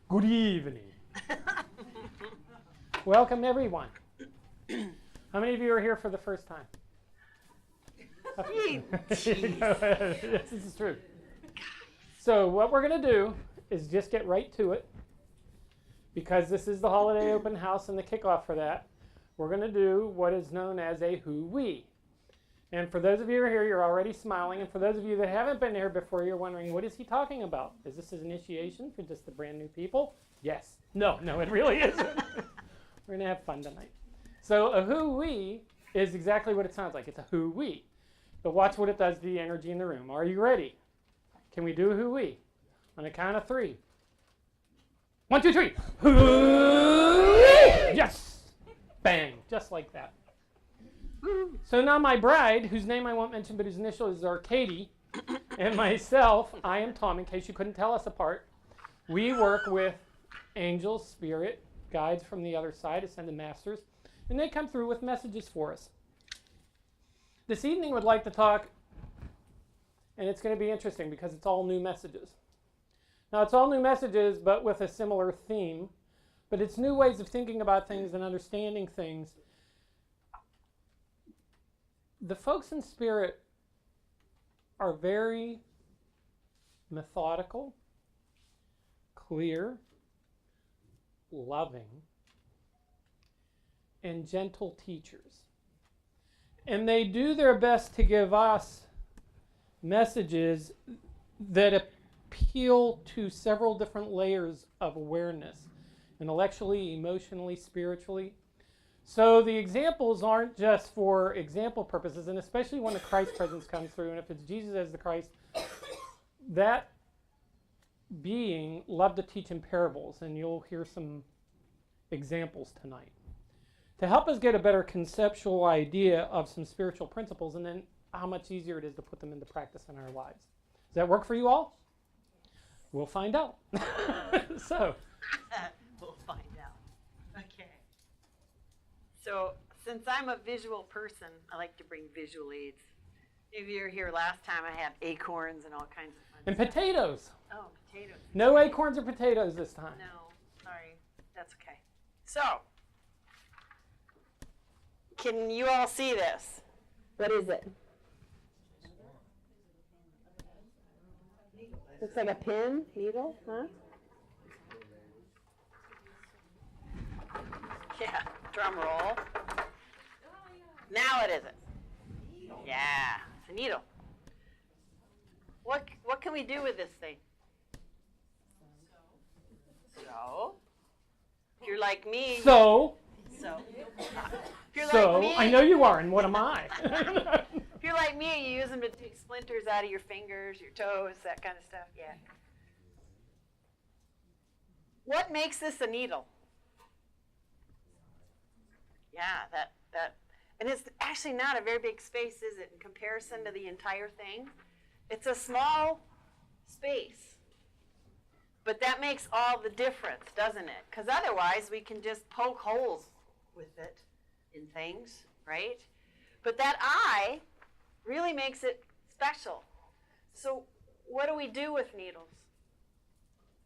Good evening. Welcome, everyone. How many of you are here for the first time? This is true. So what we're going to do is just get right to it. Because this is the holiday open house and the kickoff for that, we're going to do what is known as a who-we. And for those of you who are here, you're already smiling. And for those of you that haven't been here before, you're wondering, what is he talking about? Is this an initiation for just the brand new people? Yes. No, it really isn't. We're going to have fun tonight. So a who-we is exactly what it sounds like. It's a who-we. But watch what it does to the energy in the room. Are you ready? Can we do a who-we? On the count of 3. 1, 2, 3. Who-we! Yes! Bang. Just like that. So now my bride, whose name I won't mention, but whose initials are Katie, and myself, I am Tom, in case you couldn't tell us apart. We work with angels, spirit, guides from the other side, ascended masters, and they come through with messages for us. This evening we'd like to talk, and it's going to be interesting because it's all new messages. Now it's all new messages, but with a similar theme, but it's new ways of thinking about things and understanding things. The folks in spirit are very methodical, clear, loving, and gentle teachers. And they do their best to give us messages that appeal to several different layers of awareness, intellectually, emotionally, spiritually. So the examples aren't just for example purposes, and especially when the Christ presence comes through, and if it's Jesus as the Christ, that being loved to teach in parables, and you'll hear some examples tonight, to help us get a better conceptual idea of some spiritual principles, and then how much easier it is to put them into practice in our lives. Does that work for you all? We'll find out. So. We'll find out. Okay. So, since I'm a visual person, I like to bring visual aids. If you were here last time, I had acorns and all kinds of fun And stuff. potatoes. Oh, potatoes. No acorns or potatoes this time. No, sorry. That's okay. So, can you all see this? What is it? Looks like a pin, needle, huh? Yeah, drum roll. Now it isn't. Yeah, it's a needle. What can we do with this thing? So, if you're like me. So, If you're like me, I know you are, and what am I? if you're like me, you use them to take splinters out of your fingers, your toes, that kind of stuff. Yeah. What makes this a needle? Yeah, that, and it's actually not a very big space, is it, in comparison to the entire thing? It's a small space. But that makes all the difference, doesn't it? Because otherwise, we can just poke holes with it in things, right? But that eye really makes it special. So what do we do with needles?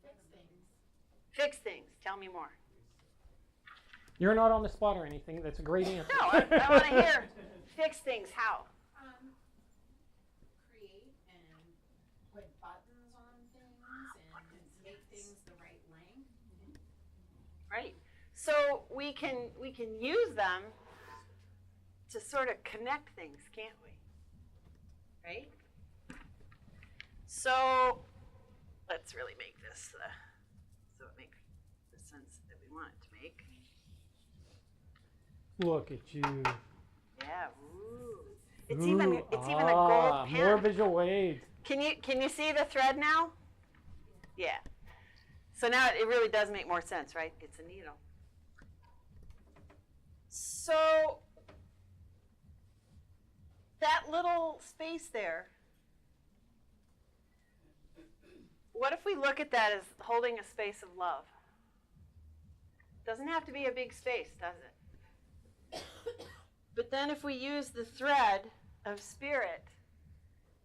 Fix things. Fix things. Tell me more. You're not on the spot or anything. That's a great answer. No, I want to hear fix things. How? Create and put buttons on things and make things the right length. Right. So we can use them to sort of connect things, can't we? Right? So let's really make this so it makes the sense that we want it to make. Look at you. Yeah. Ooh. It's even a gold pen. More visual aids. Can you see the thread now? Yeah. So now it really does make more sense, right? It's a needle. So that little space there, what if we look at that as holding a space of love? Doesn't have to be a big space, does it? But then if we use the thread of spirit,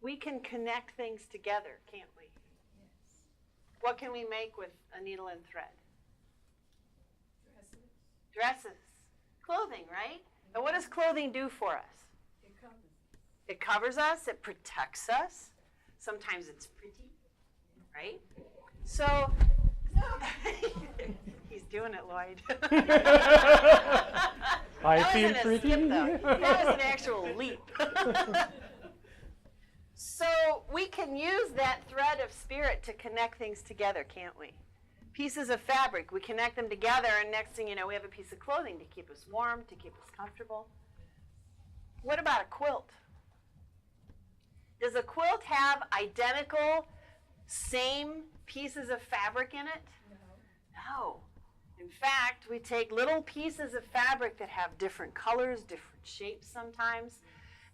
we can connect things together, can't we? What can we make with a needle and thread? Dresses. Dresses. Clothing, right? And what does clothing do for us? It covers. It covers us. It protects us. Sometimes it's pretty, right? So, he's doing it, Lloyd. I That feel wasn't a pretty. skip, though. That was an actual leap. So we can use that thread of spirit to connect things together, can't we? Pieces of fabric, we connect them together, and next thing you know, we have a piece of clothing to keep us warm, to keep us comfortable. What about a quilt? Does a quilt have identical, same pieces of fabric in it? No. In fact, we take little pieces of fabric that have different colors, different shapes sometimes,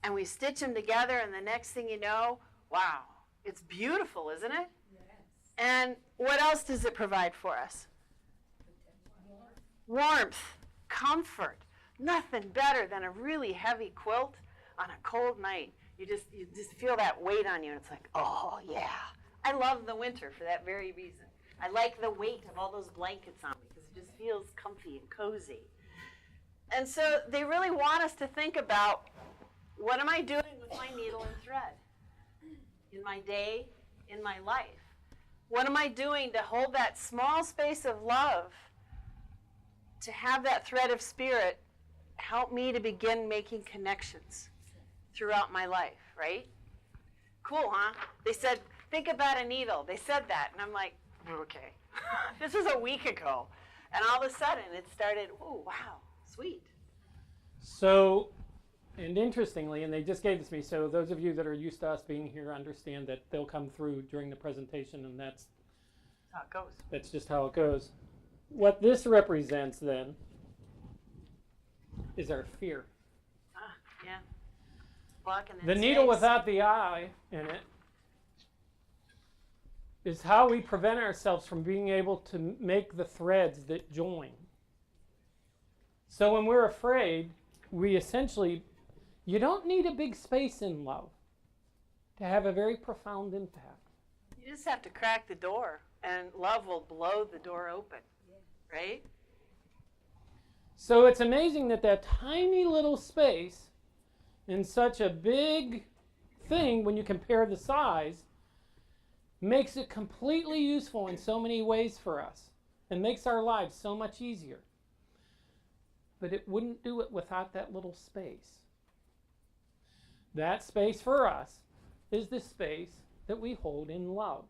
and we stitch them together, and the next thing you know, wow, it's beautiful, isn't it? Yes. And what else does it provide for us? Warmth, comfort. Nothing better than a really heavy quilt on a cold night. You just feel that weight on you, and it's like, oh yeah. I love the winter for that very reason. I like the weight of all those blankets on me because it just feels comfy and cozy. And so they really want us to think about, what am I doing with my needle and thread in my day, in my life? What am I doing to hold that small space of love, to have that thread of spirit help me to begin making connections throughout my life, right? Cool, huh? They said, think about a needle. They said that, and I'm like, okay. This was a week ago. And all of a sudden, it started, oh, wow, sweet. So, and interestingly, and they just gave this to me, so those of you that are used to us being here understand that they'll come through during the presentation, and that's How it goes. just how it goes. What this represents then is our fear. Ah, yeah. Blocking that The needle space. without the eye in it is how we prevent ourselves from being able to make the threads that join. So when we're afraid, we essentially, you don't need a big space in love to have a very profound impact. You just have to crack the door, and love will blow the door open, right? So it's amazing that that tiny little space in such a big thing, when you compare the size, makes it completely useful in so many ways for us and makes our lives so much easier. But it wouldn't do it without that little space. That space for us is the space that we hold in love.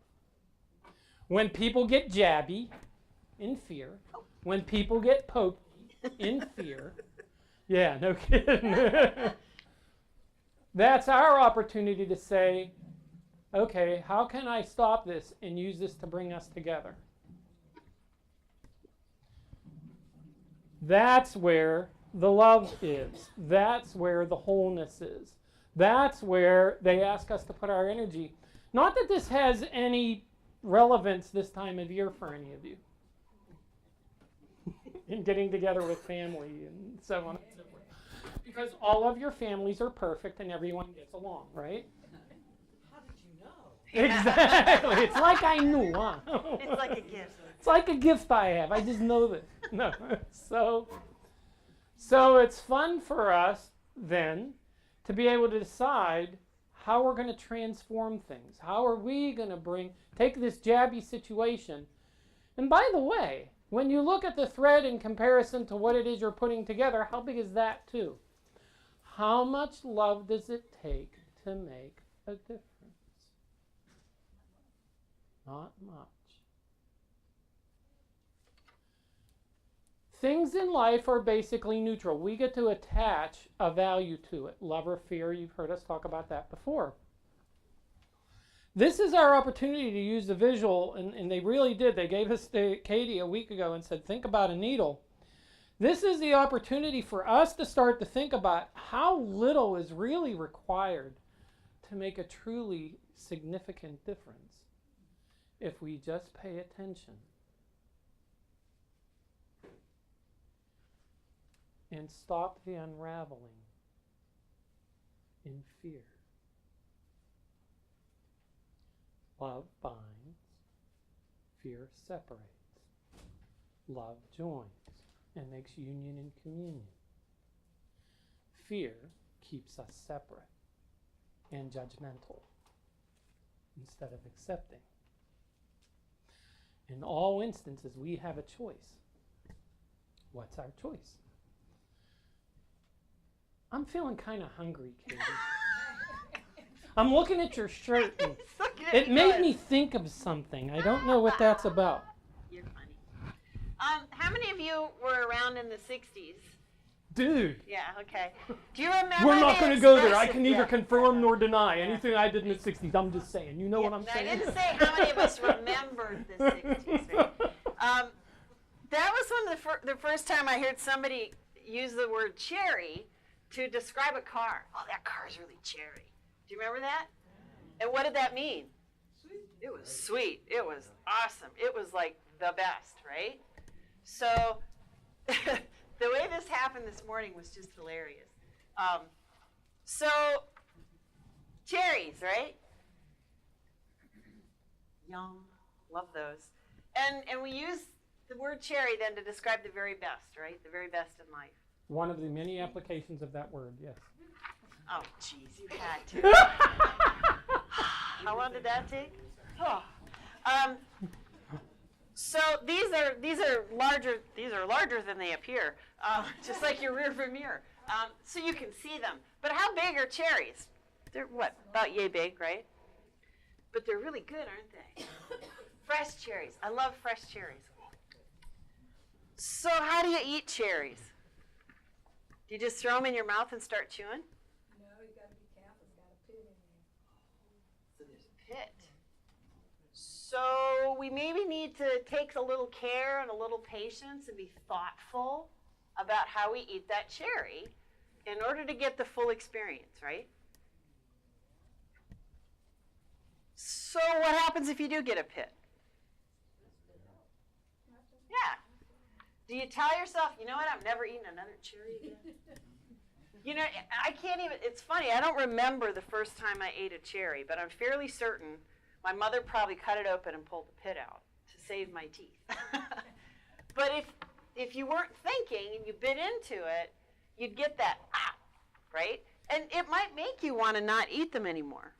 When people get jabby, in fear, when people get pokey, in fear, yeah, no kidding. That's our opportunity to say, okay, how can I stop this and use this to bring us together? That's where the love is. That's where the wholeness is. That's where they ask us to put our energy. Not that this has any relevance this time of year for any of you. In getting together with family and so on and so forth. Because all of your families are perfect and everyone gets along, right? How did you know? Exactly. It's like I knew, huh? It's like a gift. It's like a gift I have. I just know this. No. So it's fun for us then to be able to decide how we're going to transform things. How are we going to take this jabby situation? And by the way, when you look at the thread in comparison to what it is you're putting together, how big is that too? How much love does it take to make a difference? Not much. Things in life are basically neutral. We get to attach a value to it. Love or fear, you've heard us talk about that before. This is our opportunity to use the visual, and they really did. They gave us Katie a week ago and said, think about a needle. This is the opportunity for us to start to think about how little is really required to make a truly significant difference if we just pay attention and stop the unraveling in fear. Love binds, Fear separates. Love joins and makes union and communion. Fear keeps us separate and judgmental instead of accepting. In all instances, we have a choice. What's our choice? I'm feeling kind of hungry, Katie. I'm looking at your shirt, and it made me think of something. I don't know what that's about. You're funny. How many of you were around in the 60s? Dude, Yeah, okay. Do you remember we're not the going to go there. I expression- can neither Yeah. confirm nor deny anything I did in the 60s. I'm just saying. You know Yeah, what I'm I saying? didn't say how many of us remembered the 60s. Right? That was one of the first time I heard somebody use the word cherry to describe a car. Oh, that car's really cherry. Do you remember that? And what did that mean? It was sweet. It was awesome. It was like the best, right? So the way this happened this morning was just hilarious. So cherries, right? Yum. Love those. And we use the word cherry then to describe the very best, right? The very best in life. One of the many applications of that word, yes. Oh, jeez, you had to. How long did that take? Oh. So these are larger than they appear, just like your rear view mirror. So you can see them. But how big are cherries? They're what, about yay big, right? But they're really good, aren't they? Fresh cherries. I love fresh cherries. So how do you eat cherries? Do you just throw them in your mouth and start chewing? No, you gotta be careful, it's got a pit in there. So there's a pit. So we maybe need to take a little care and a little patience and be thoughtful about how we eat that cherry in order to get the full experience, right? So what happens if you do get a pit? Yeah. Do you tell yourself, you know what, I'm never eating another cherry again? You know, I can't even, it's funny, I don't remember the first time I ate a cherry, but I'm fairly certain my mother probably cut it open and pulled the pit out to save my teeth. But if you weren't thinking and you bit into it, you'd get that, right? And it might make you want to not eat them anymore.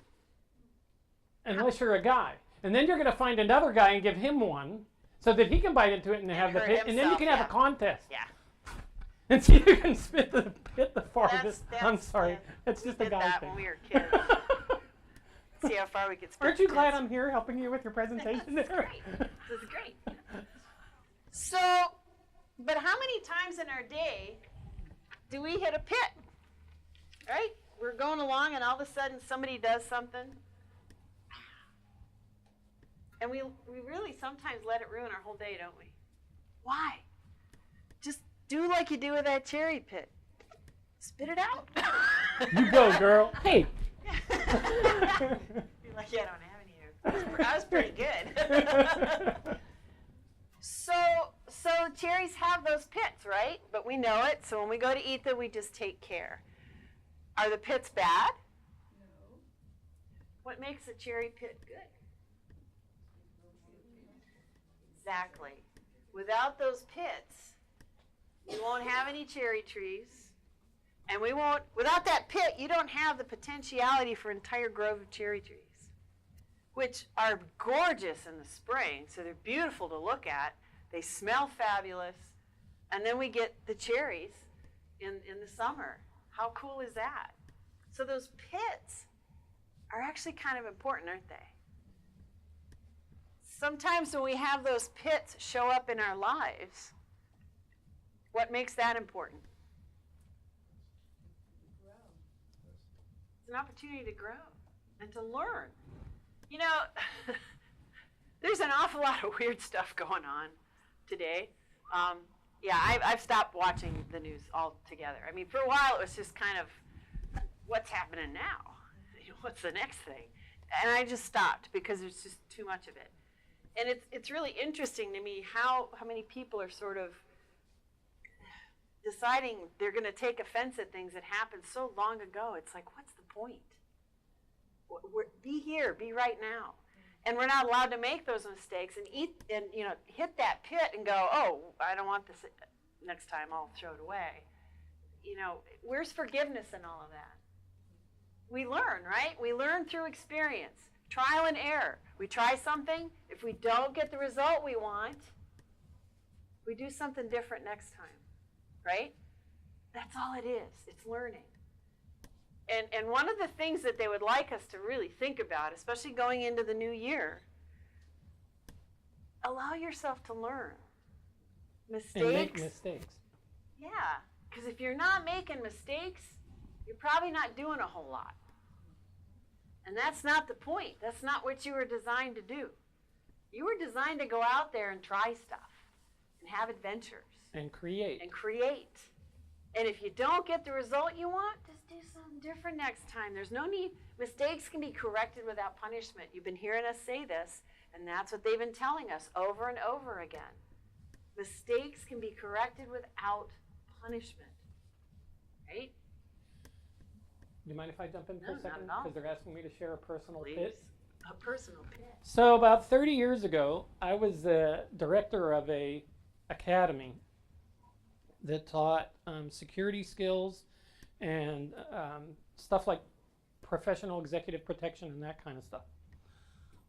Unless you're a guy. And then you're going to find another guy and give him one so that he can bite into it and have the hurt pit. And then you himself, can have yeah. a contest. Yeah. And see who can spit the pit the farthest. I'm That's- sorry. yeah. That's just We a did guy that thing. when we were kids. See how far we could spit. Aren't you glad pits. I'm here helping you with your presentation This is there? great. This is great. So, but how many times in our day do we hit a pit? Right? We're going along and all of a sudden somebody does something. And we really sometimes let it ruin our whole day, don't we? Why? Just do like you do with that cherry pit. Spit it out. You go, girl. Hey. You're like, yeah, I don't have any here. I was pretty good. So cherries have those pits, right? But we know it, so when we go to eat them, we just take care. Are the pits bad? No. What makes a cherry pit good? Exactly. Without those pits, you won't have any cherry trees. And we won't, without that pit, you don't have the potentiality for an entire grove of cherry trees, which are gorgeous in the spring, so they're beautiful to look at. They smell fabulous. And then we get the cherries in the summer. How cool is that? So those pits are actually kind of important, aren't they? Sometimes when we have those pits show up in our lives, what makes that important? It's an opportunity to grow and to learn. You know, there's an awful lot of weird stuff going on today. Yeah, I've stopped watching the news altogether. I mean, for a while it was just kind of, what's happening now? What's the next thing? And I just stopped because there's just too much of it. And it's really interesting to me how many people are sort of deciding they're going to take offense at things that happened so long ago. It's like, what's the point? Be here, be right now. And we're not allowed to make those mistakes and hit that pit and go, oh, I don't want this next time, I'll throw it away. Where's forgiveness in all of that? We learn, right? We learn through experience, trial and error. We try something. If we don't get the result we want, we do something different next time, right? That's all it is. It's learning. And one of the things that they would like us to really think about, especially going into the new year, allow yourself to learn. Mistakes. And make mistakes. Yeah, because if you're not making mistakes, you're probably not doing a whole lot. And that's not the point. That's not what you were designed to do. You were designed to go out there and try stuff and have adventures. And create. And if you don't get the result you want, just do something different next time. There's no need. Mistakes can be corrected without punishment. You've been hearing us say this, and that's what they've been telling us over and over again. Mistakes can be corrected without punishment, right? Do you mind if I jump in for No, a not second? at all. Because they're asking me to share a personal Please. pit. A personal pit. So about 30 years ago, I was the director of a academy that taught security skills and stuff like professional executive protection and that kind of stuff.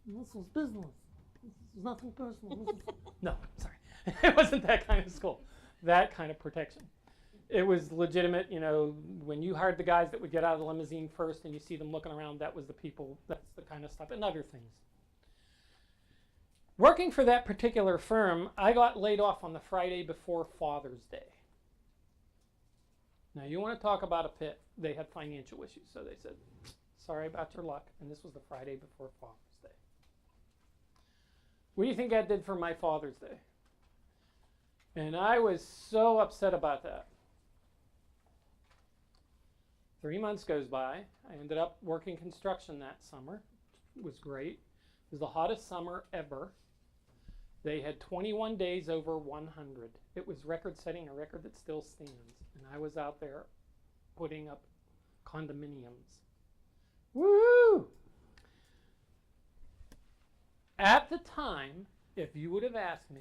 This was business. This is nothing personal. No, sorry. It wasn't that kind of school. That kind of protection. It was legitimate, when you hired the guys that would get out of the limousine first and you see them looking around, that was the people, that's the kind of stuff, and other things. Working for that particular firm, I got laid off on the Friday before Father's Day. Now, you want to talk about a pit. They had financial issues, so they said, sorry about your luck, and this was the Friday before Father's Day. What do you think that did for my Father's Day? And I was so upset about that. 3 months goes by. I ended up working construction that summer. It was great. It was the hottest summer ever. They had 21 days over 100. It was record-setting, a record that still stands. And I was out there putting up condominiums. Woo! At the time, if you would have asked me,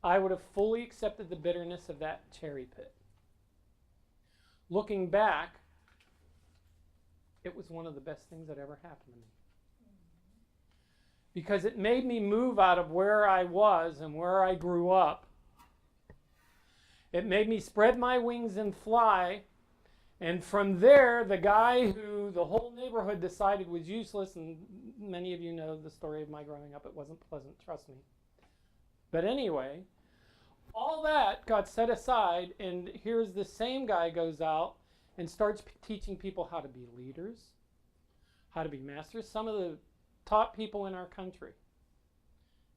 I would have fully accepted the bitterness of that cherry pit. Looking back, it was one of the best things that ever happened to me. Because it made me move out of where I was and where I grew up. It made me spread my wings and fly. And from there, the guy who the whole neighborhood decided was useless, and many of you know the story of my growing up, it wasn't pleasant, trust me. But anyway, all that got set aside, and here's the same guy goes out and starts teaching people how to be leaders, how to be masters. Some of the top people in our country,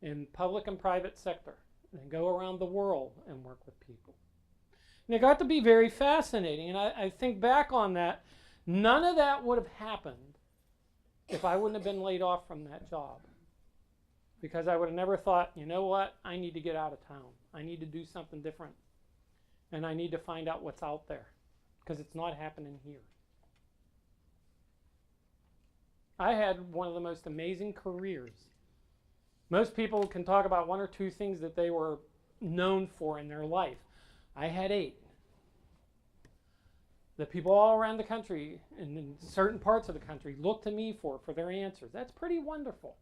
in public and private sector, and go around the world and work with people. And it got to be very fascinating, and I think back on that, none of that would have happened if I wouldn't have been laid off from that job. Because I would have never thought, you know what, I need to get out of town. I need to do something different. And I need to find out what's out there. Because it's not happening here. I had one of the most amazing careers. Most people can talk about one or two things that they were known for in their life. I had 8. The people all around the country and in certain parts of the country look to me for their answers. That's pretty wonderful.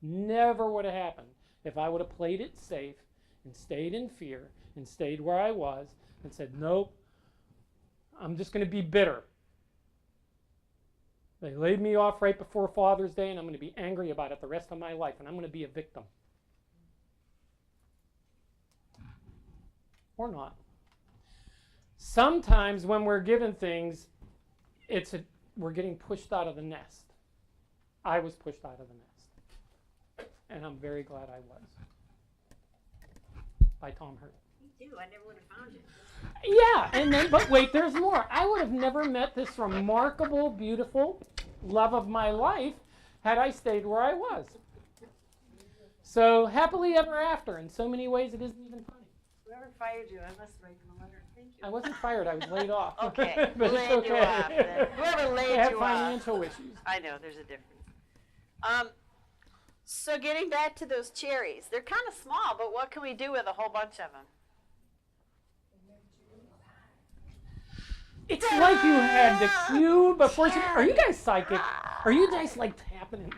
Never would have happened if I would have played it safe and stayed in fear and stayed where I was and said, nope, I'm just going to be bitter. They laid me off right before Father's Day, and I'm going to be angry about it the rest of my life, and I'm going to be a victim. Or not. Sometimes when we're given things, we're getting pushed out of the nest. I was pushed out of the nest. And I'm very glad I was. By Tom Hirt. Me too. I never would have found you. Yeah, and then, but wait, there's more. I would have never met this remarkable, beautiful love of my life had I stayed where I was. So happily ever after. In so many ways, it isn't even funny. Whoever fired you, I must write them a letter. Thank you. I wasn't fired. I was laid off. Okay, But laid it's you okay. off then. Whoever laid I had you off. financial issues. I know, there's a difference. So getting back to those cherries, they're kind of small, but what can we do with a whole bunch of them? It's like you had the cube before. Are you guys psychic? Are you guys like tapping?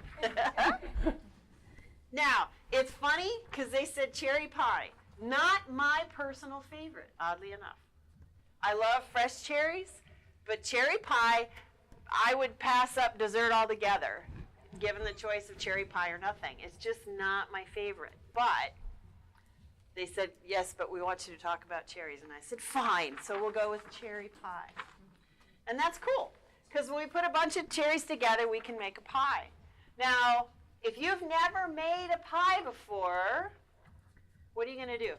Now, it's funny because they said cherry pie. Not my personal favorite, oddly enough. I love fresh cherries, but cherry pie, I would pass up dessert altogether, given the choice of cherry pie or nothing. It's just not my favorite. But they said, yes, but we want you to talk about cherries. And I said, fine, so we'll go with cherry pie. And that's cool, because when we put a bunch of cherries together, we can make a pie. Now, if you've never made a pie before, what are you going to do?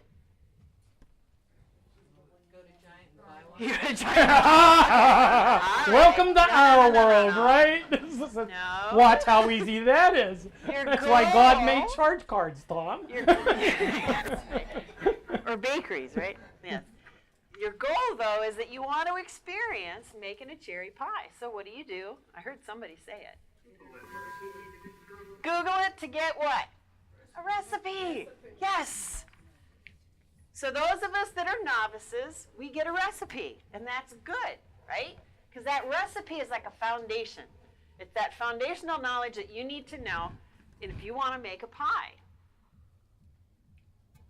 Go to Giant and buy one. You're going to try to Welcome to our no, world, no. right? No. Watch how easy that is. Your That's why God made goal- charge cards, Tom. Or bakeries, right? Yes. Your goal, though, is that you want to experience making a cherry pie. So what do? I heard somebody say it. Google it to get what? A recipe. Yes. So those of us that are novices, we get a recipe, and that's good, right? Because that recipe is like a foundation. It's that foundational knowledge that you need to know if you want to make a pie.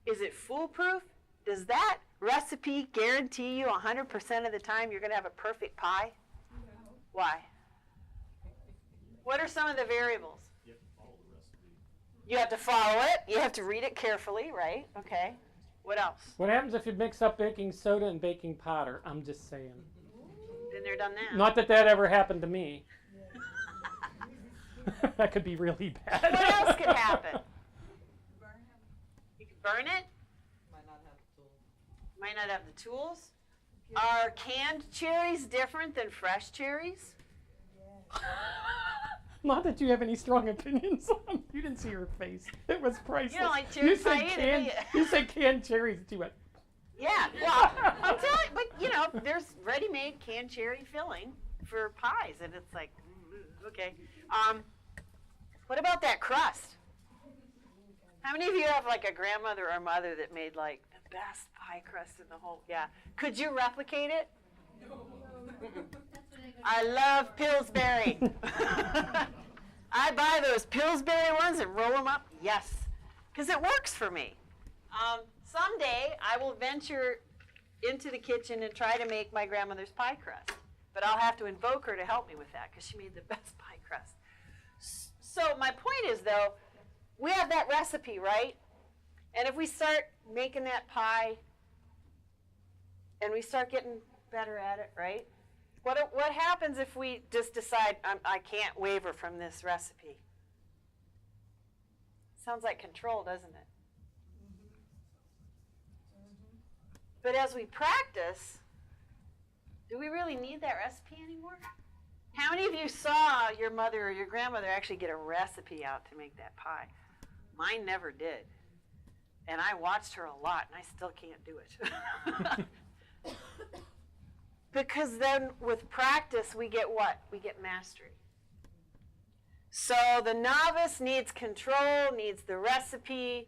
Is it foolproof? Does that recipe guarantee you 100% of the time you're going to have a perfect pie? No. Why? What are some of the variables? You have to follow the recipe. You have to follow it. You have to read it carefully, right? Okay. What else? What happens if you mix up baking soda and baking powder? I'm just saying. Been there, done that. Not that ever happened to me. That could be really bad. What else could happen? You could burn it. Might not have the tools. Might not have the tools. Are canned cherries different than fresh cherries? Not that you have any strong opinions on. You didn't see her face. It was priceless. You don't like cherry pie either, do canned, you? you said canned cherries. You went, Yeah, well, I'm telling you, but you know, there's ready-made canned cherry filling for pies, and it's like, okay. What about that crust? How many of you have like a grandmother or mother that made like the best pie crust in the whole? Yeah. Could you replicate it? No. I love Pillsbury. I buy those Pillsbury ones and roll them up. Yes, because it works for me. Someday I will venture into the kitchen and try to make my grandmother's pie crust. But I'll have to invoke her to help me with that because she made the best pie crust. So my point is, though, we have that recipe, right? And if we start making that pie and we start getting better at it, right? What happens if we just decide, I can't waver from this recipe? Sounds like control, doesn't it? But as we practice, do we really need that recipe anymore? How many of you saw your mother or your grandmother actually get a recipe out to make that pie? Mine never did. And I watched her a lot, and I still can't do it. Because then with practice, we get what? We get mastery. So the novice needs control, needs the recipe,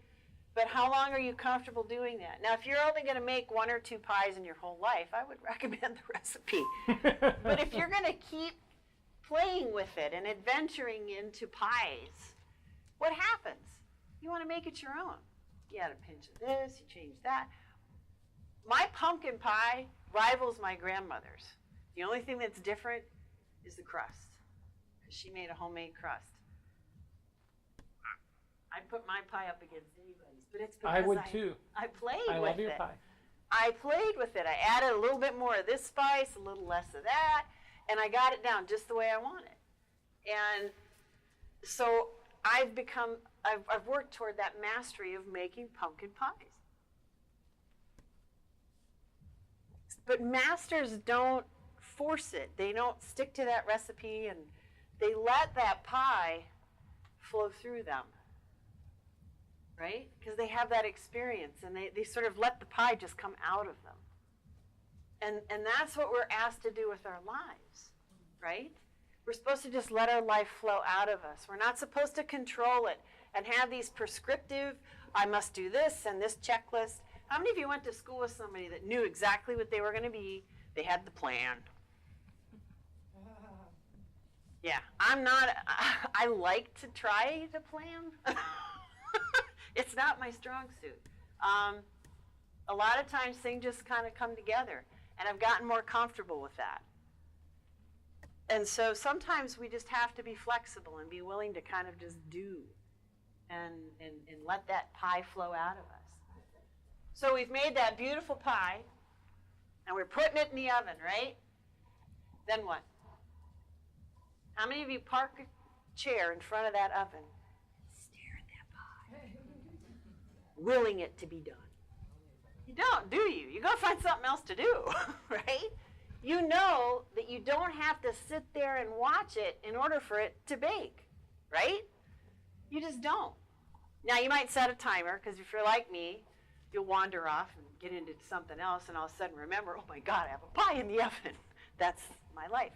but how long are you comfortable doing that? Now, if you're only going to make 1 or 2 pies in your whole life, I would recommend the recipe. But if you're going to keep playing with it and adventuring into pies, what happens? You want to make it your own. You add a pinch of this, you change that. My pumpkin pie rivals my grandmother's. The only thing that's different is the crust, because she made a homemade crust. I put my pie up against anybody's, but it's because I would too. I played I with love your it. pie. I played with it. I added a little bit more of this spice, a little less of that, and I got it down just the way I want it. And so I've worked toward that mastery of making pumpkin pies. But masters don't force it. They don't stick to that recipe, and they let that pie flow through them, right? Because they have that experience, and they sort of let the pie just come out of them. And that's what we're asked to do with our lives, right? We're supposed to just let our life flow out of us. We're not supposed to control it and have these prescriptive, I must do this and this checklist. How many of you went to school with somebody that knew exactly what they were going to be? They had the plan. Yeah, I'm not, I like to try to plan. It's not my strong suit. A lot of times things just kind of come together, and I've gotten more comfortable with that. And so sometimes we just have to be flexible and be willing to kind of just do and let that pie flow out of us. So we've made that beautiful pie, and we're putting it in the oven, right? Then what? How many of you park a chair in front of that oven and stare at that pie, willing it to be done? You don't, do you? You go find something else to do, right? You know that you don't have to sit there and watch it in order for it to bake, right? You just don't. Now, you might set a timer, because if you're like me, you'll wander off and get into something else, and all of a sudden remember, oh my God, I have a pie in the oven. That's my life.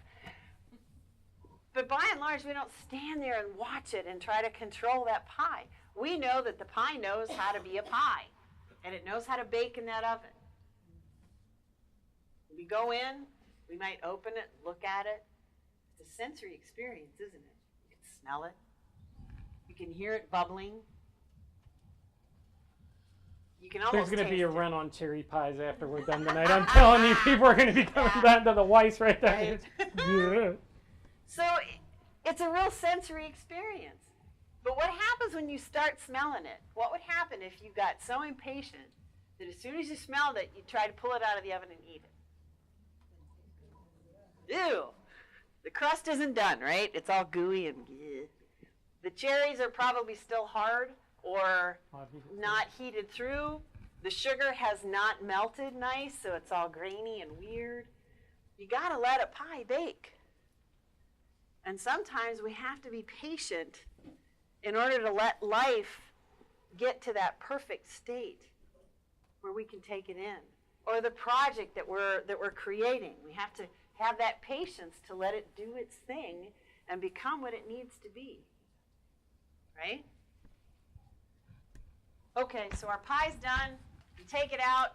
But by and large, we don't stand there and watch it and try to control that pie. We know that the pie knows how to be a pie, and it knows how to bake in that oven. We go in, we might open it, look at it. It's a sensory experience, isn't it? You can smell it. You can hear it bubbling. You can almost There's going to be a taste it. run on cherry pies after we're done tonight. I'm telling you, people are going to be coming down to the Weiss right there. Yeah. So it's a real sensory experience. But what happens when you start smelling it? What would happen if you got so impatient that as soon as you smelled it, you try to pull it out of the oven and eat it? Ew. The crust isn't done, right? It's all gooey and bleh. The cherries are probably still hard or not heated through. The sugar has not melted nice, so it's all grainy and weird. You got to let a pie bake. And sometimes we have to be patient in order to let life get to that perfect state where we can take it in. Or the project that we're creating. We have to have that patience to let it do its thing and become what it needs to be. Right? Okay, so our pie's done. We take it out,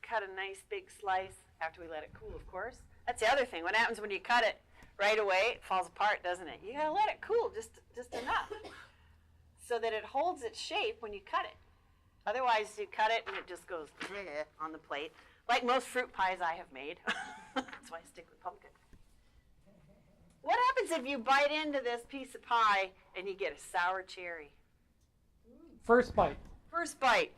cut a nice big slice after we let it cool, of course. That's the other thing. What happens when you cut it right away? It falls apart, doesn't it? You gotta let it cool just enough so that it holds its shape when you cut it. Otherwise, you cut it and it just goes on the plate, like most fruit pies I have made. That's why I stick with pumpkin. What happens if you bite into this piece of pie and you get a sour cherry? First bite. First bite.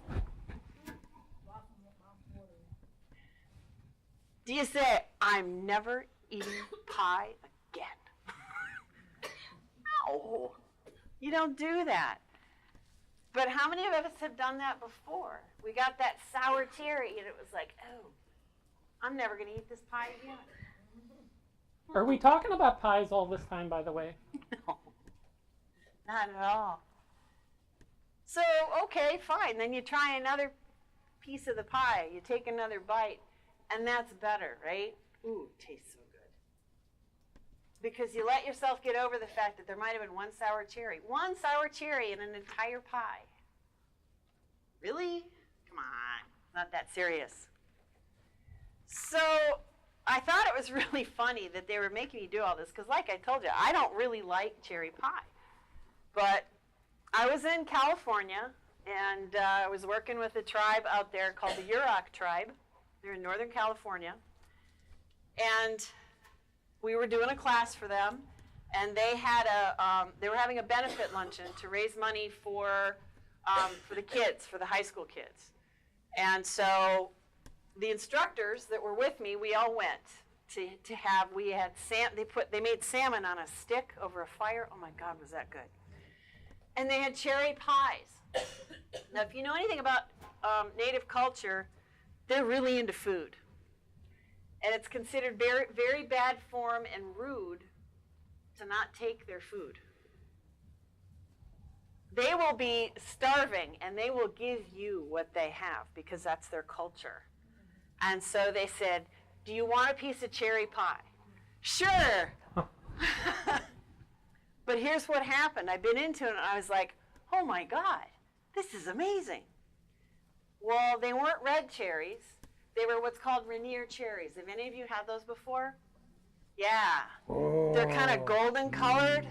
Do you say, I'm never eating pie again? No. You don't do that. But how many of us have done that before? We got that sour cherry and it was like, oh, I'm never going to eat this pie again. Are we talking about pies all this time, by the way? No, not at all. So, okay, fine. Then you try another piece of the pie. You take another bite, and that's better, right? Ooh, it tastes so good. Because you let yourself get over the fact that there might have been one sour cherry. One sour cherry in an entire pie. Really? Come on. Not that serious. So I thought it was really funny that they were making me do all this, because like I told you, I don't really like cherry pie. But I was in California, and I was working with a tribe out there called the Hirt tribe. They're in Northern California. And we were doing a class for them, and they had they were having a benefit luncheon to raise money for the kids, for the high school kids. And so the instructors that were with me, we all went to have, they made salmon on a stick over a fire. Oh my God, was that good. And they had cherry pies. Now, if you know anything about Native culture, they're really into food. And it's considered very, very bad form and rude to not take their food. They will be starving, and they will give you what they have, because that's their culture. And so they said, do you want a piece of cherry pie? Sure. But here's what happened. I've been into it, and I was like, oh my God, this is amazing. Well, they weren't red cherries. They were what's called Rainier cherries. Have any of you had those before? Yeah. They're kind of golden colored.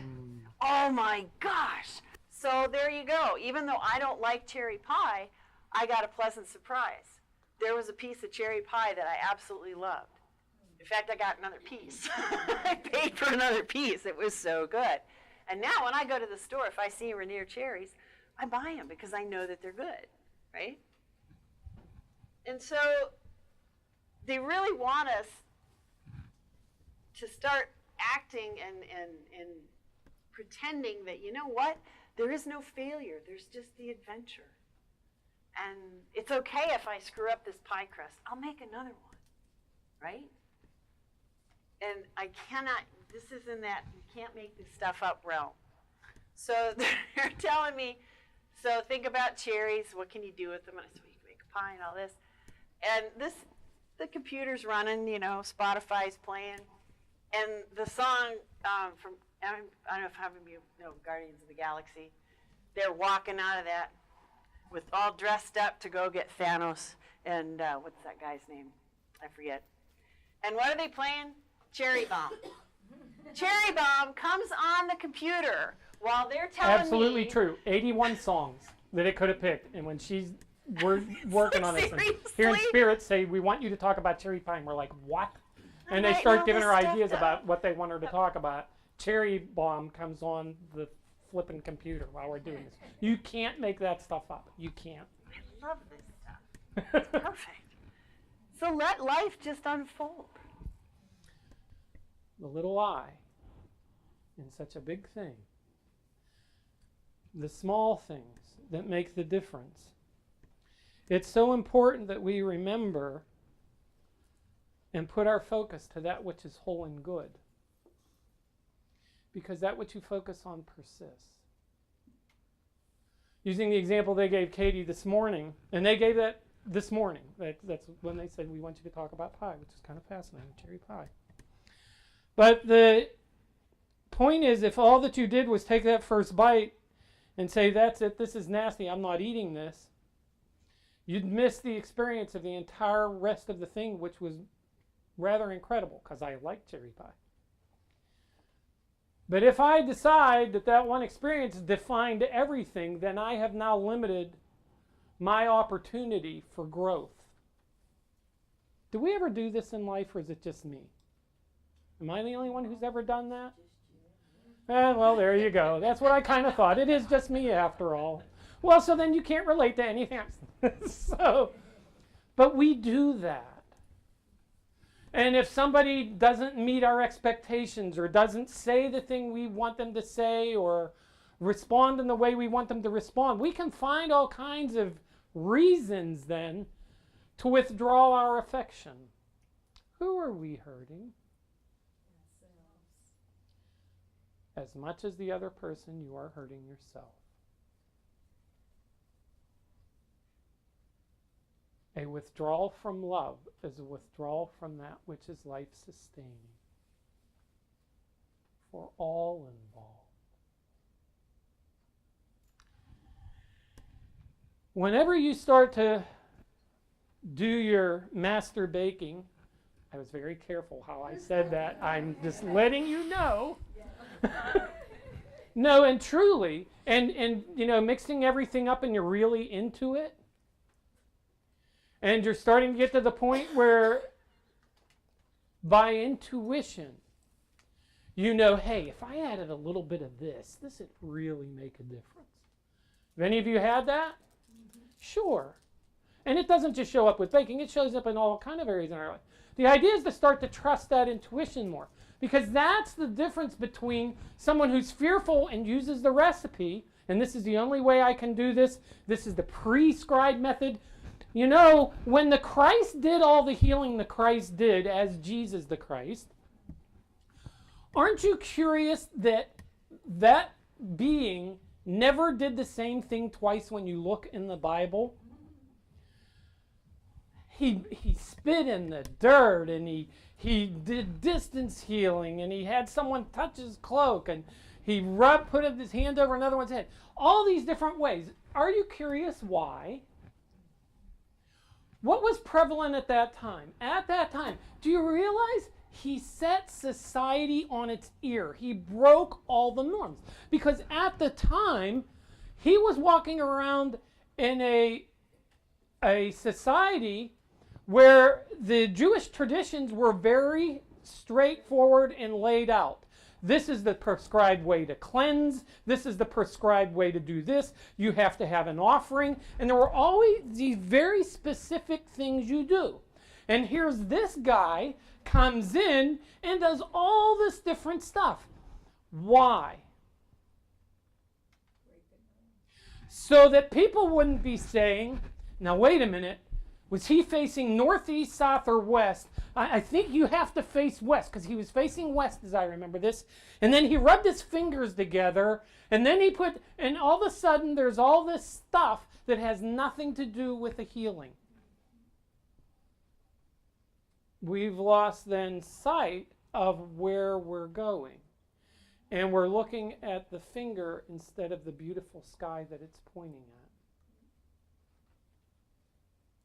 Oh my gosh. So there you go. Even though I don't like cherry pie, I got a pleasant surprise. There was a piece of cherry pie that I absolutely loved. In fact, I got another piece. I paid for another piece. It was so good. And now when I go to the store, if I see Rainier cherries, I buy them because I know that they're good, right? And so they really want us to start acting and pretending that, you know what, there is no failure. There's just the adventure. And it's okay if I screw up this pie crust. I'll make another one, right? And I cannot, this is in that you can't make this stuff up realm. So they're telling me, so think about cherries. What can you do with them? And I said, well, you can make a pie and all this. And the computer's running, you know, Spotify's playing. And the song from, I don't know if how many of you know Guardians of the Galaxy. They're walking out of that with all dressed up to go get Thanos. And what's that guy's name? I forget. And what are they playing? Cherry Bomb. Cherry Bomb comes on the computer while they're telling me. Absolutely true. 81 songs that it could have picked. And when we're working on this, and here in Spirit say, we want you to talk about cherry pie. And we're like, what? And they start giving her ideas about what they want her to talk about. Cherry Bomb comes on the flipping computer while we're doing this. You can't make that stuff up. You can't. I love this stuff. It's perfect. So let life just unfold. The little I in such a big thing. The small things that make the difference. It's so important that we remember and put our focus to that which is whole and good. Because that which you focus on persists. Using the example they gave Katie this morning, and they gave that this morning. That's when they said, we want you to talk about pie, which is kind of fascinating, cherry pie. But the point is, if all that you did was take that first bite and say, that's it, this is nasty, I'm not eating this, you'd miss the experience of the entire rest of the thing, which was rather incredible, because I like cherry pie. But if I decide that that one experience defined everything, then I have now limited my opportunity for growth. Do we ever do this in life, or is it just me? Am I the only one who's ever done that? Well, there you go. That's what I kind of thought. It is just me after all. Well, so then you can't relate to anything else. But we do that. And if somebody doesn't meet our expectations or doesn't say the thing we want them to say or respond in the way we want them to respond, we can find all kinds of reasons then to withdraw our affection. Who are we hurting? As much as the other person, you are hurting yourself. A withdrawal from love is a withdrawal from that which is life-sustaining for all involved. Whenever you start to do your master baking, I was very careful how I said that. I'm just letting you know. No, and truly, and you know, mixing everything up and you're really into it, and you're starting to get to the point where by intuition, you know, hey, if I added a little bit of this would really make a difference. Have any of you had that? Mm-hmm. Sure. And it doesn't just show up with baking, it shows up in all kind of areas in our life. The idea is to start to trust that intuition more. Because that's the difference between someone who's fearful and uses the recipe, and this is the only way I can do this, this is the prescribed method. You know, when the Christ did all the healing the Christ did as Jesus the Christ, aren't you curious that that being never did the same thing twice when you look in the Bible? He spit in the dirt, and he did distance healing, and he had someone touch his cloak, and He put his hand over another one's head. All these different ways. Are you curious why? What was prevalent at that time? At that time, do you realize he set society on its ear? He broke all the norms. Because at the time, he was walking around in a society where the Jewish traditions were very straightforward and laid out. This is the prescribed way to cleanse. This is the prescribed way to do this. You have to have an offering. And there were always these very specific things you do. And here's this guy comes in and does all this different stuff. Why? So that people wouldn't be saying, now wait a minute, was he facing northeast, south, or west? I think you have to face west, because he was facing west, as I remember this. And then he rubbed his fingers together, and then and all of a sudden there's all this stuff that has nothing to do with the healing. We've lost then sight of where we're going. And we're looking at the finger instead of the beautiful sky that it's pointing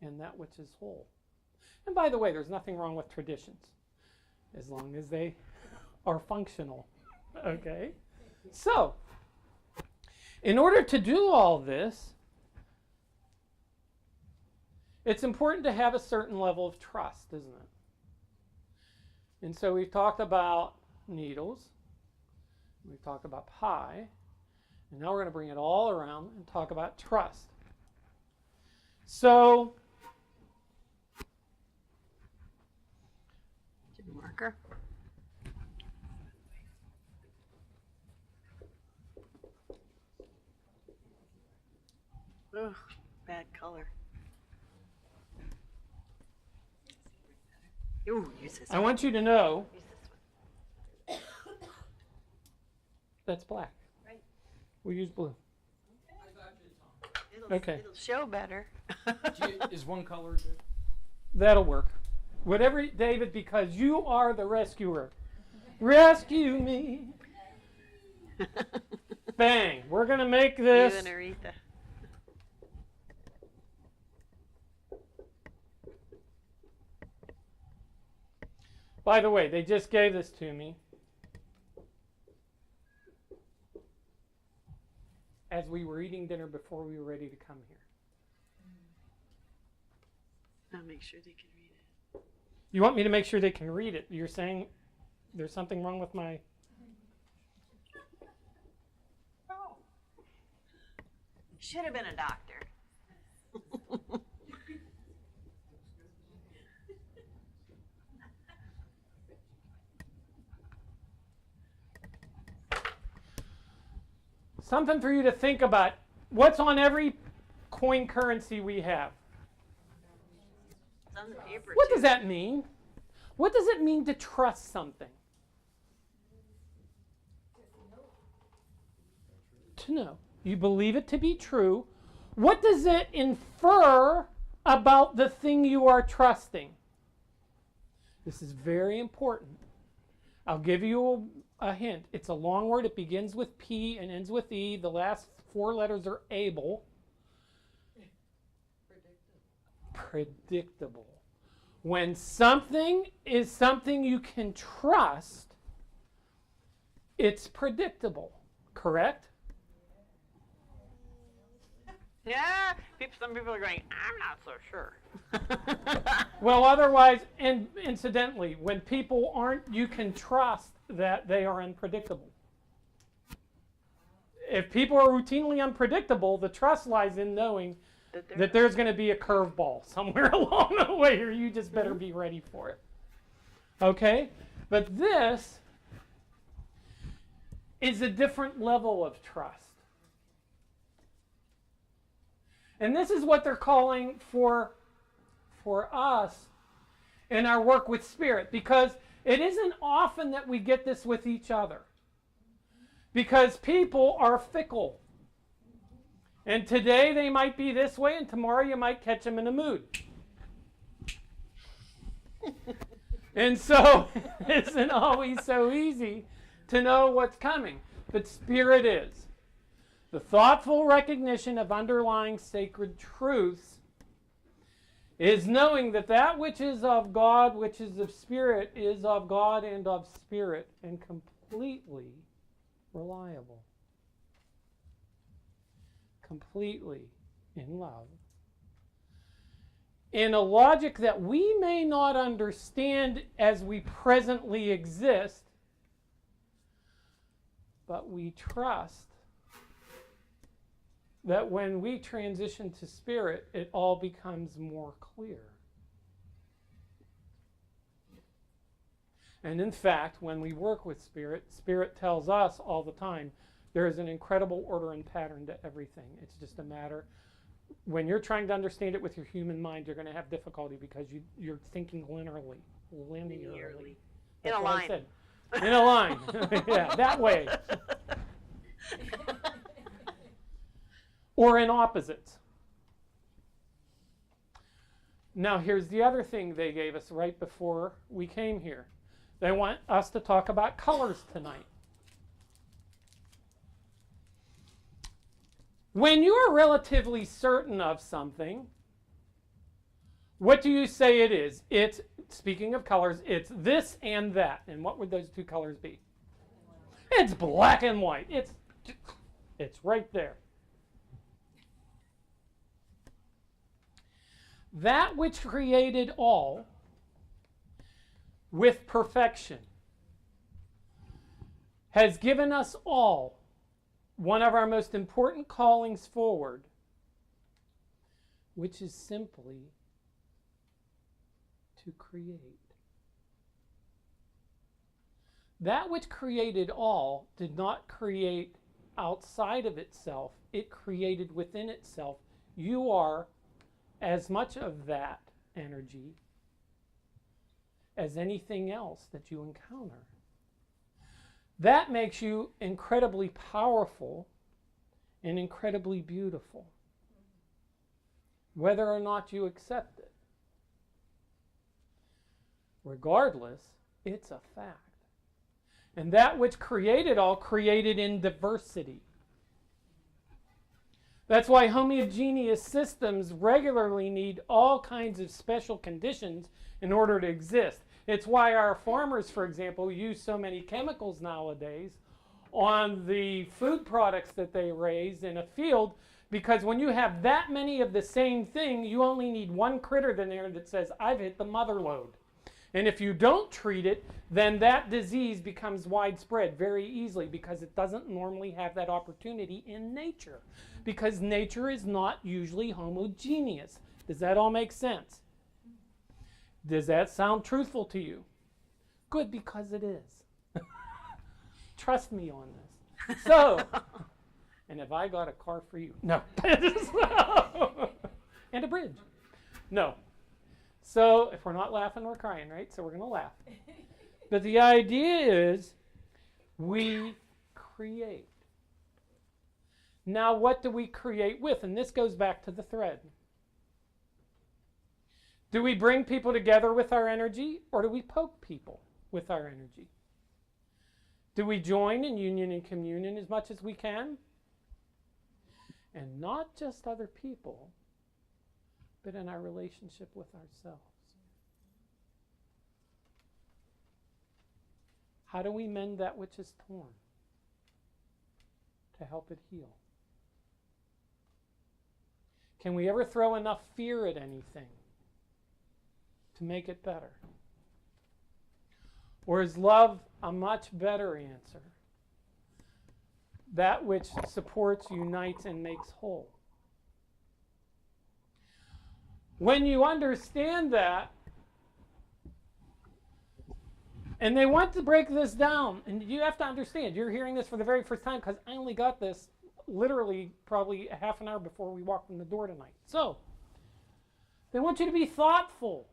at. And that which is whole. And by the way, there's nothing wrong with traditions, as long as they are functional. Okay? So, in order to do all this, it's important to have a certain level of trust, isn't it? And so we've talked about needles, we've talked about pie, and now we're going to bring it all around and talk about trust. So, marker. Ugh, bad color. Ooh, use this I want you to know Use this one. that's black. Right. We use blue. It'll, Okay. It'll show better. Is one color good? That'll work. Whatever, David, because you are the rescuer. Rescue me. Bang. We're going to make You this. and Aretha. By the way, they just gave this to me as we were eating dinner before we were ready to come here. I'll make sure they can read it. You want me to make sure they can read it? You're saying there's something wrong with my... Oh. Should have been a doctor. Something for you to think about. What's on every coin currency we have? It's on the paper What too. does that mean? What does it mean to trust something? To know. You believe it to be true. What does it infer about the thing you are trusting? This is very important. I'll give you a hint. It's a long word. It begins with P and ends with E. The last four letters are able. Predictable. When something is something you can trust, it's predictable. Correct? Yeah, some people are going, I'm not so sure. Well, otherwise, and incidentally, when people aren't, you can trust that they are unpredictable. If people are routinely unpredictable, the trust lies in knowing that there's going to be a curveball somewhere along the way, or you just better be ready for it. Okay? But this is a different level of trust. And this is what they're calling for us in our work with Spirit, because it isn't often that we get this with each other. Because people are fickle. And today they might be this way, and tomorrow you might catch them in a mood. And so it isn't always so easy to know what's coming. but spirit is. The thoughtful recognition of underlying sacred truths is knowing that that which is of God, which is of spirit, is of God and of spirit, and completely reliable. Completely in love. In a logic that we may not understand as we presently exist, but we trust that when we transition to spirit, it all becomes more clear. And in fact, when we work with spirit, spirit tells us all the time, there is an incredible order and pattern to everything. It's just a matter, when you're trying to understand it with your human mind, you're going to have difficulty because you're thinking linearly. In That's a what I line. said. In a line. Yeah, that way. Or in opposites. Now, here's the other thing they gave us right before we came here. They want us to talk about colors tonight. When you're relatively certain of something, what do you say it is? It's, speaking of colors, it's this and that. And what would those two colors be? It's black and white. It's right there. That which created all with perfection has given us all one of our most important callings forward, which is simply to create. That which created all did not create outside of itself, it created within itself. You are as much of that energy as anything else that you encounter. That makes you incredibly powerful and incredibly beautiful, whether or not you accept it. Regardless, it's a fact. And that which created all created in diversity. That's why homogeneous systems regularly need all kinds of special conditions in order to exist. It's why our farmers, for example, use so many chemicals nowadays on the food products that they raise in a field, because when you have that many of the same thing, you only need one critter in there that says, I've hit the mother lode. And if you don't treat it, then that disease becomes widespread very easily because it doesn't normally have that opportunity in nature. Because nature is not usually homogeneous. Does that all make sense? Does that sound truthful to you? Good, because it is. Trust me on this. So, and have I got a car for you? No. And a bridge. No. So, if we're not laughing, we're crying, right? So we're going to laugh. But the idea is we create. Now, what do we create with? And this goes back to the thread. Do we bring people together with our energy, or do we poke people with our energy? Do we join in union and communion as much as we can? And not just other people, but in our relationship with ourselves. How do we mend that which is torn to help it heal? Can we ever throw enough fear at anything to make it better? Or is love a much better answer? That which supports, unites, and makes whole. When you understand that, and they want to break this down, and you have to understand, you're hearing this for the very first time because I only got this literally probably a half an hour before we walked in the door tonight. So, they want you to be thoughtful.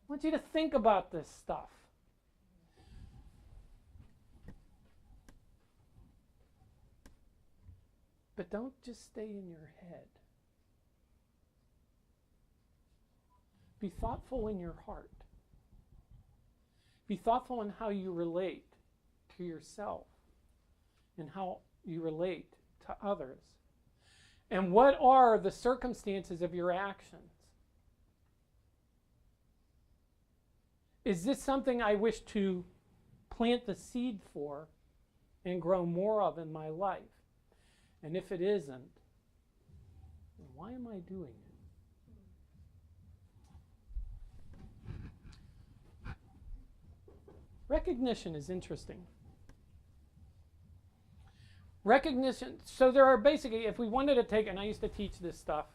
I want you to think about this stuff. But don't just stay in your head. Be thoughtful in your heart. Be thoughtful in how you relate to yourself in how you relate to others? And what are the circumstances of your actions? Is this something I wish to plant the seed for and grow more of in my life? And if it isn't, then why am I doing it? Recognition is interesting. Recognition, so there are basically, if we wanted to take, and I used to teach this stuff,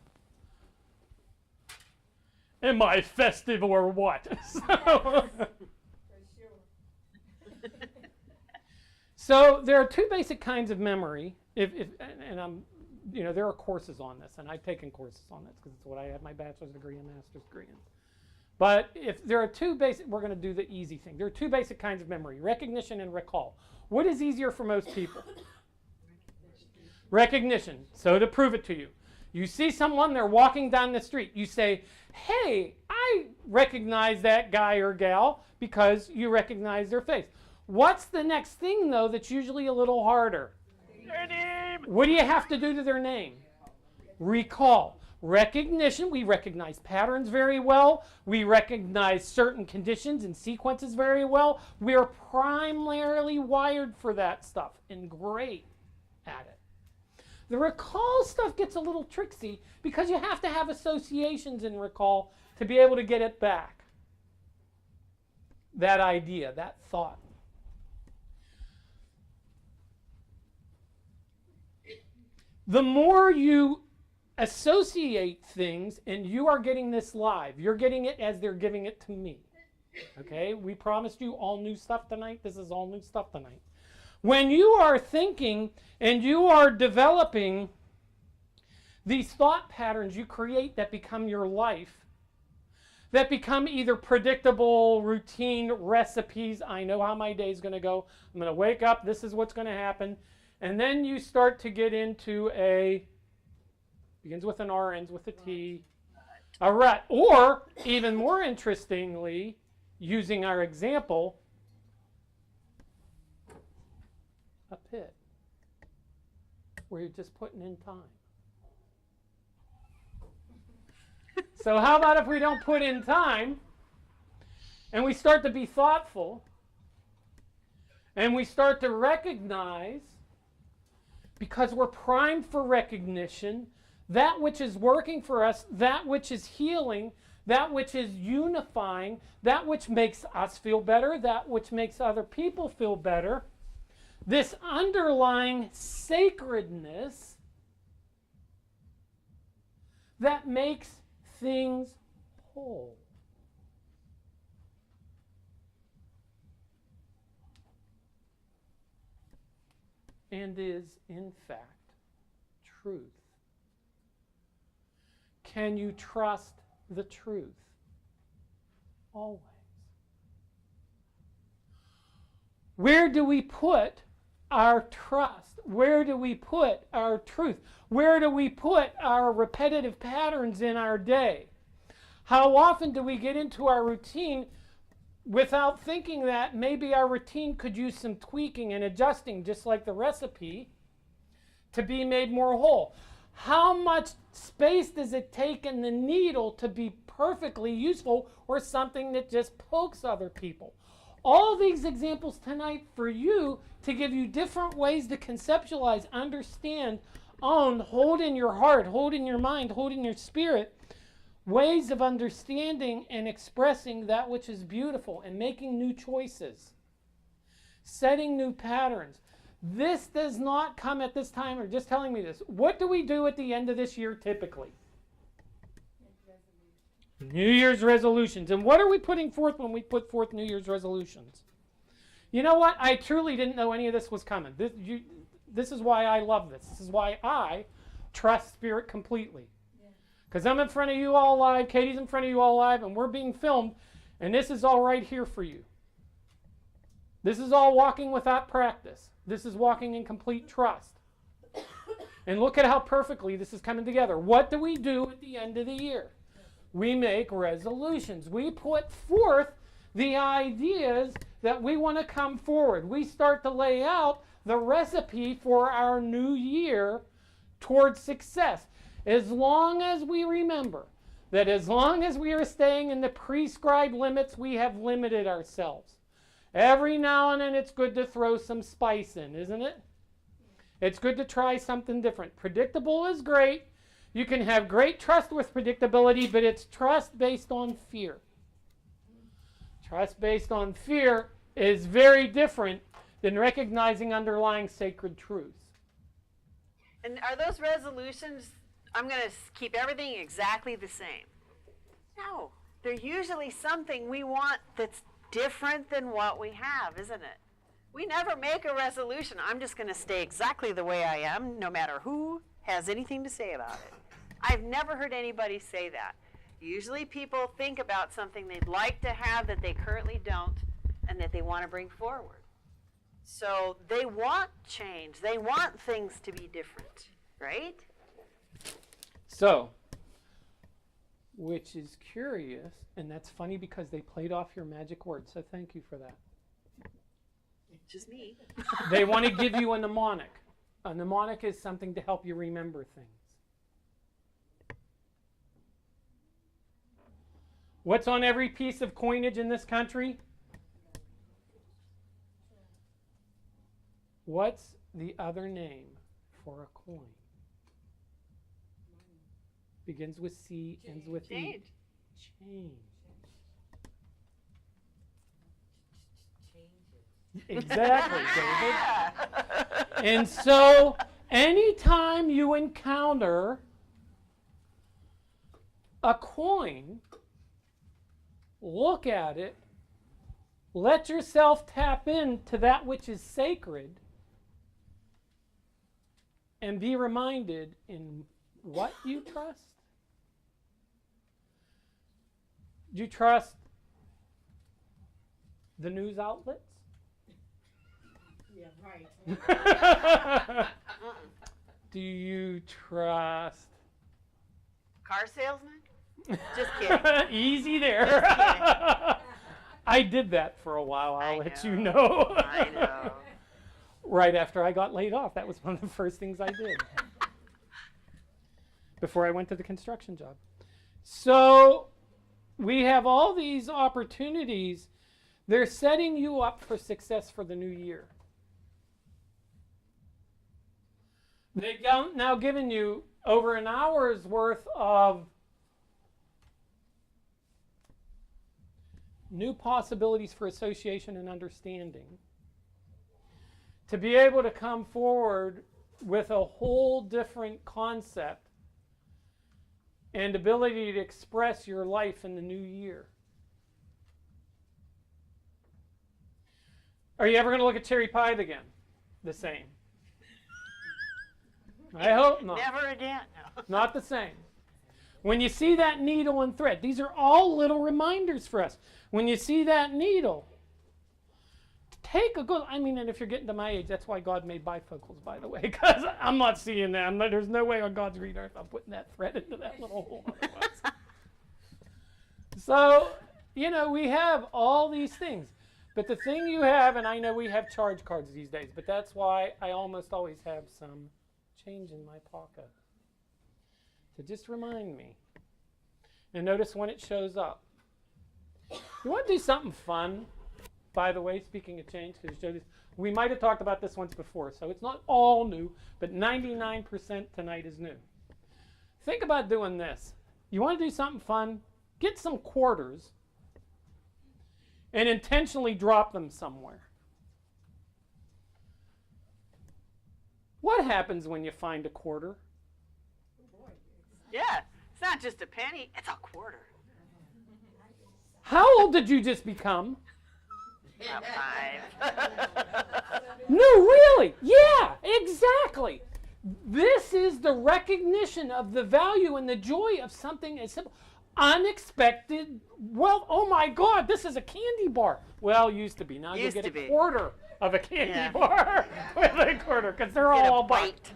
am I festive or what? So there are two basic kinds of memory. And I'm, there are courses on this, and I've taken courses on this because it's what I have my bachelor's degree and master's degree in. But if there are two basic, we're going to do the easy thing. There are two basic kinds of memory: recognition and recall. What is easier for most people? Recognition. So to prove it to you, you see someone, they're walking down the street. You say, hey, I recognize that guy or gal, because you recognize their face. What's the next thing, though, that's usually a little harder? Their name. What do you have to do to their name? Recall. Recognition, we recognize patterns very well. We recognize certain conditions and sequences very well. We are primarily wired for that stuff and great at it. The recall stuff gets a little tricksy because you have to have associations in recall to be able to get it back. That idea, that thought. The more you associate things, and you are getting this live, you're getting it as they're giving it to me. Okay, we promised you all new stuff tonight. This is all new stuff tonight. When you are thinking and you are developing these thought patterns you create that become your life, that become either predictable, routine recipes. I know how my day is going to go. I'm going to wake up. This is what's going to happen. And then you start to get into begins with an R, ends with a T, a rut. Or, even more interestingly, using our example, a pit, where you're just putting in time. So how about if we don't put in time, and we start to be thoughtful, and we start to recognize, because we're primed for recognition, that which is working for us, that which is healing, that which is unifying, that which makes us feel better, that which makes other people feel better. This underlying sacredness that makes things whole. And is, in fact, truth. Can you trust the truth? Always. Where do we put our trust? Where do we put our truth? Where do we put our repetitive patterns in our day? How often do we get into our routine without thinking that maybe our routine could use some tweaking and adjusting, just like the recipe, to be made more whole? How much space does it take in the needle to be perfectly useful, or something that just pokes other people? All these examples tonight for you to give you different ways to conceptualize, understand, own, hold in your heart, hold in your mind, hold in your spirit, ways of understanding and expressing that which is beautiful and making new choices, setting new patterns. This does not come at this time, or just telling me this. What do we do at the end of this year typically? New Year's resolutions. And what are we putting forth when we put forth New Year's resolutions? You know what? I truly didn't know any of this was coming. This is why I love this. This is why I trust Spirit completely. Because I'm in front of you all live, Katie's in front of you all live, and we're being filmed, and this is all right here for you. This is all walking without practice. This is walking in complete trust. And look at how perfectly this is coming together. What do we do at the end of the year? We make resolutions. We put forth the ideas that we want to come forward. We start to lay out the recipe for our new year towards success. As long as we remember that as long as we are staying in the prescribed limits, we have limited ourselves. Every now and then it's good to throw some spice in, isn't it? It's good to try something different. Predictable is great. You can have great trust with predictability, but it's trust based on fear. Trust based on fear is very different than recognizing underlying sacred truths. And are those resolutions, I'm going to keep everything exactly the same? No. They're usually something we want that's different than what we have, isn't it? We never make a resolution. I'm just going to stay exactly the way I am, no matter who has anything to say about it. I've never heard anybody say that. Usually people think about something they'd like to have that they currently don't and that they want to bring forward. So they want change. They want things to be different, right? So, which is curious, and that's funny because they played off your magic word, so thank you for that. Just me. They want to give you a mnemonic. A mnemonic is something to help you remember things. What's on every piece of coinage in this country? What's the other name for a coin? Begins with C, ends with E. Change. Change. Exactly, David. And so, anytime you encounter a coin, look at it, let yourself tap into that which is sacred, and be reminded in what you trust. Do you trust the news outlets? Yeah, right. Do you trust? Car salesman? Just kidding. Easy there. Just kidding. I did that for a while, I'll I let know. you know. I know. Right after I got laid off, that was one of the first things I did. Before I went to the construction job. So we have all these opportunities. They're setting you up for success for the new year. They've now given you over an hour's worth of new possibilities for association and understanding. To be able to come forward with a whole different concept and ability to express your life in the new year. Are you ever going to look at cherry pie again? The same. I hope not. Never again. No. Not the same. When you see that needle and thread, these are all little reminders for us. When you see that needle, take a good, and if you're getting to my age, that's why God made bifocals, by the way, because I'm not seeing that. There's no way on God's green earth I'm putting that thread into that little hole. So, we have all these things. But the thing you have, and I know we have charge cards these days, but that's why I almost always have some change in my pocket to just remind me. And notice when it shows up. You want to do something fun? By the way, speaking of change, because we might have talked about this once before, so it's not all new, but 99% tonight is new. Think about doing this. You want to do something fun? Get some quarters and intentionally drop them somewhere. What happens when you find a quarter? Yeah, it's not just a penny, it's a quarter. How old did you just become? About 5. No, really. Yeah, exactly. This is the recognition of the value and the joy of something as simple. Unexpected. Well, oh my God, this is a candy bar. Well, used to be. Now you get a quarter of a candy bar with a quarter because they're all bite.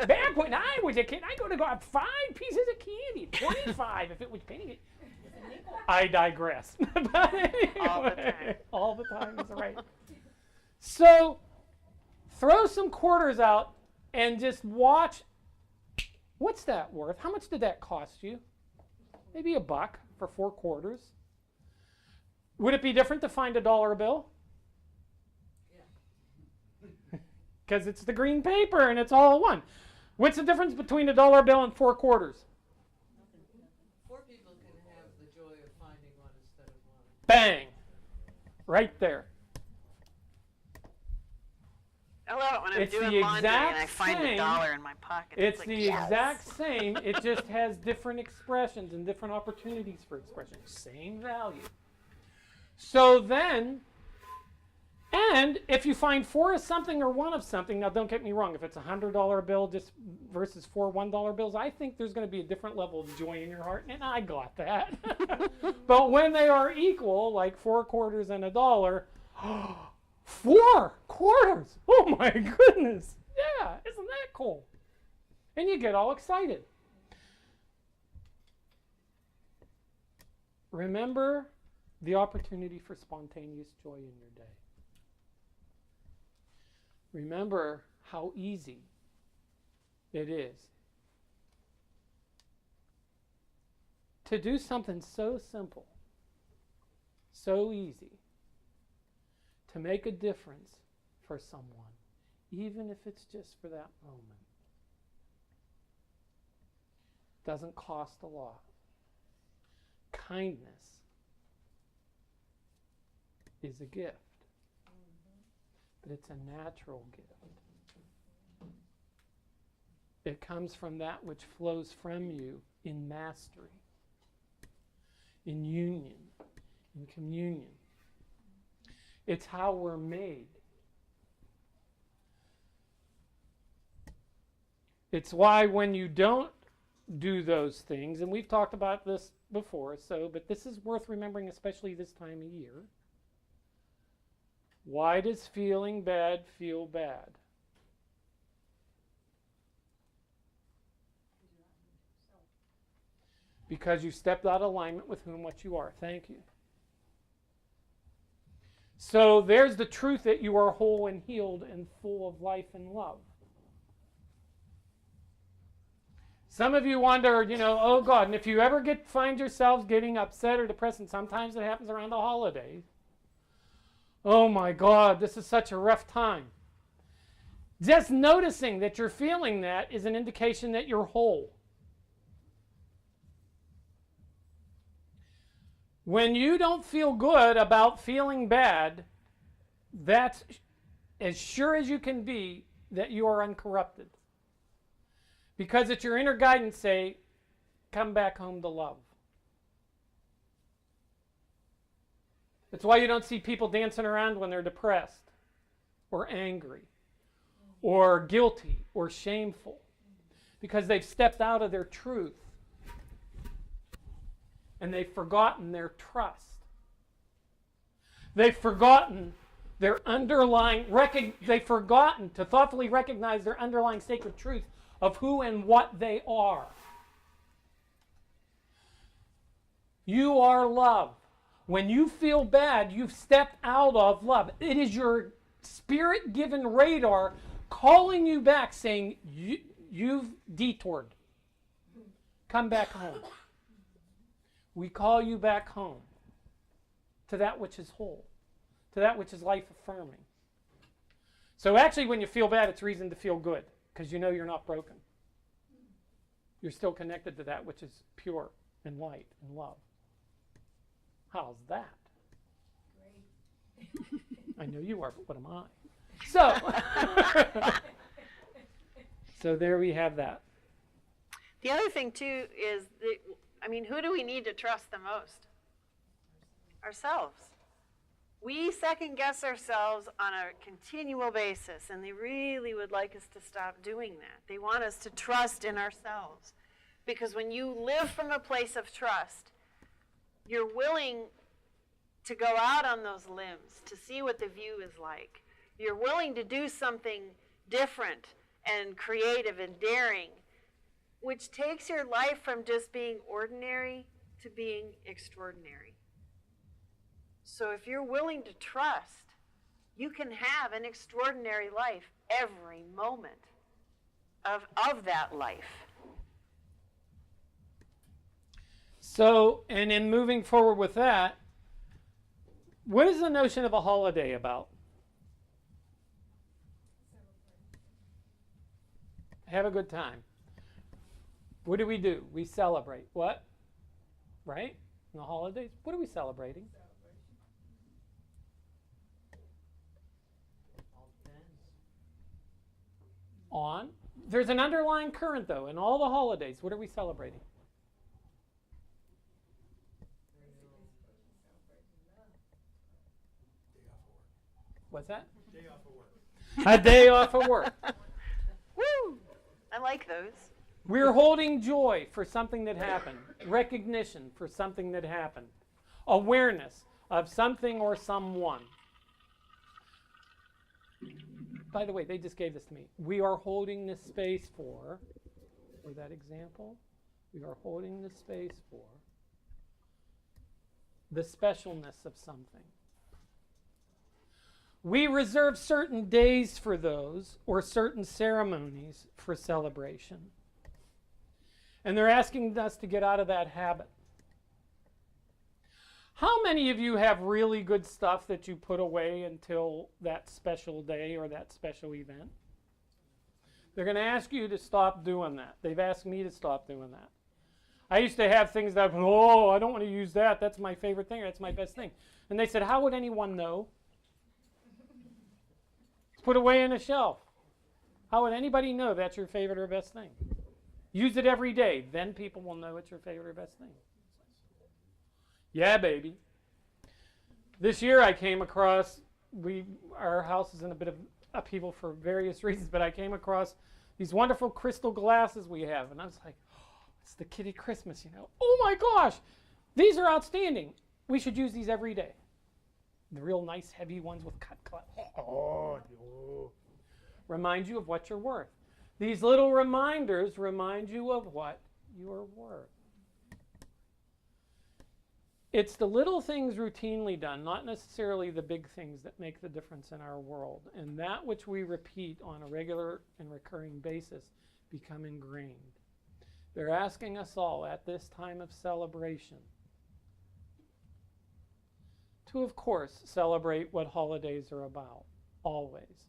Back when I was a kid, I go to 5 pieces of candy, 25 if it was penny. I digress. But anyway, All the time. all the time is right. So throw some quarters out and just watch. What's that worth? How much did that cost you? Maybe $1 for 4 quarters. Would it be different to find a dollar bill? Because it's the green paper and it's all one. What's the difference between a dollar bill and 4 quarters? 4 people can have the joy of finding one instead of one. Bang! Right there. I love it when I'm It's doing the laundry and I exact find same- a dollar in my pocket. It's like, the yes. exact same. It just has different expressions and different opportunities for expression. Same value. So then, and if you find 4 of something or 1 of something, now don't get me wrong, if it's a $100 bill just versus 4 $1 bills, I think there's going to be a different level of joy in your heart, and I got that. But when they are equal, like 4 quarters and $1, 4 quarters! Oh my goodness! Yeah, isn't that cool? And you get all excited. Remember the opportunity for spontaneous joy in your day. Remember how easy it is to do something so simple, so easy, to make a difference for someone, even if it's just for that moment. Doesn't cost a lot. Kindness is a gift, but it's a natural gift. It comes from that which flows from you in mastery, in union, in communion. It's how we're made. It's why when you don't do those things, and we've talked about this before, but this is worth remembering, especially this time of year. Why does feeling bad feel bad? Because you stepped out of alignment with whom, what you are. Thank you. So there's the truth that you are whole and healed and full of life and love. Some of you wonder, oh God, and if you ever find yourselves getting upset or depressed, and sometimes it happens around the holidays, oh my God, this is such a rough time. Just noticing that you're feeling that is an indication that you're whole. When you don't feel good about feeling bad, that's as sure as you can be that you are uncorrupted. Because it's your inner guidance say, come back home to love. That's why you don't see people dancing around when they're depressed or angry or guilty or shameful. Because they've stepped out of their truth. And they've forgotten their trust. They've forgotten their underlying, they've forgotten to thoughtfully recognize their underlying sacred truth of who and what they are. You are love. When you feel bad, you've stepped out of love. It is your spirit-given radar calling you back, saying, you've detoured. Come back home. We call you back home to that which is whole, to that which is life-affirming. So actually, when you feel bad, it's reason to feel good, because you know you're not broken. You're still connected to that which is pure and light and love. How's that? Great. I know you are, but what am I? So there we have that. The other thing, too, is, who do we need to trust the most? Ourselves. We second-guess ourselves on a continual basis, and they really would like us to stop doing that. They want us to trust in ourselves. Because when you live from a place of trust, you're willing to go out on those limbs to see what the view is like. You're willing to do something different and creative and daring, which takes your life from just being ordinary to being extraordinary. So if you're willing to trust, You can have an extraordinary life every moment of that life. So, and in moving forward with that, what is the notion of a holiday about? Have a good time. What do? We celebrate. What? Right? In the holidays, what are we celebrating? All depends. On. There's an underlying current, though, in all the holidays. What are we celebrating? What's that? Day off of work. A day off of work. Woo! I like those. We're holding joy for something that happened, recognition for something that happened, awareness of something or someone. By the way, they just gave this to me. We are holding this space for that example, we are holding the space for the specialness of something. We reserve certain days for those or certain ceremonies for celebration. And they're asking us to get out of that habit. How many of you have really good stuff that you put away until that special day or that special event? They're going to ask you to stop doing that. They've asked me to stop doing that. I used to have things that, oh, I don't want to use that. That's my favorite thing. That's my best thing. And they said, how would anyone know? It's put away in a shelf. How would anybody know that's your favorite or best thing? Use it every day. Then people will know it's your favorite or best thing. Yeah, baby. This year I came across, our house is in a bit of upheaval for various reasons, but I came across these wonderful crystal glasses we have. And I was like, oh, it's the kitty Christmas, you know. Oh my gosh, these are outstanding. We should use these every day. The real nice heavy ones with cut glass. Oh, no. Remind you of what you're worth. These little reminders remind you of what you're worth. It's the little things routinely done, not necessarily the big things, that make the difference in our world. And that which we repeat on a regular and recurring basis become ingrained. They're asking us all at this time of celebration to, of course, celebrate what holidays are about, always.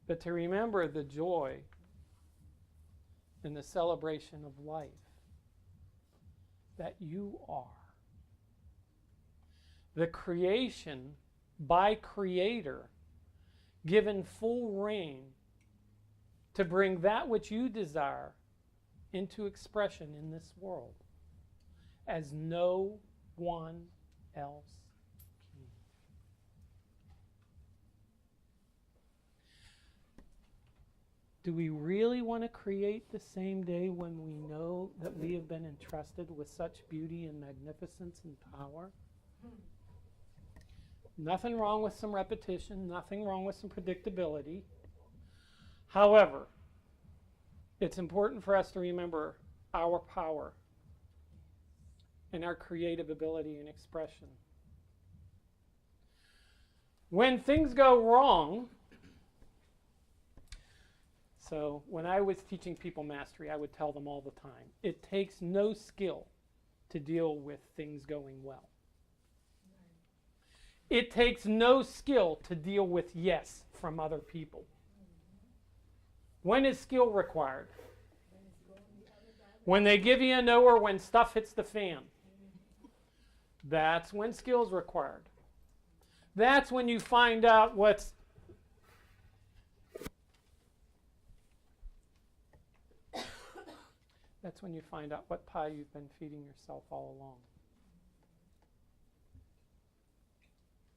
But to remember the joy and the celebration of life that you are. The creation by Creator, given full reign to bring that which you desire into expression in this world as no one else can. Do we really want to create the same day when we know that we have been entrusted with such beauty and magnificence and power? Nothing wrong with some repetition, nothing wrong with some predictability. However, it's important for us to remember our power and our creative ability and expression. When things go wrong, so when I was teaching people mastery, I would tell them all the time, it takes no skill to deal with things going well. It takes no skill to deal with yes from other people. When is skill required? When they give you a no or when stuff hits the fan. That's when skill is required. That's when you find out what's That's when you find out what pie you've been feeding yourself all along.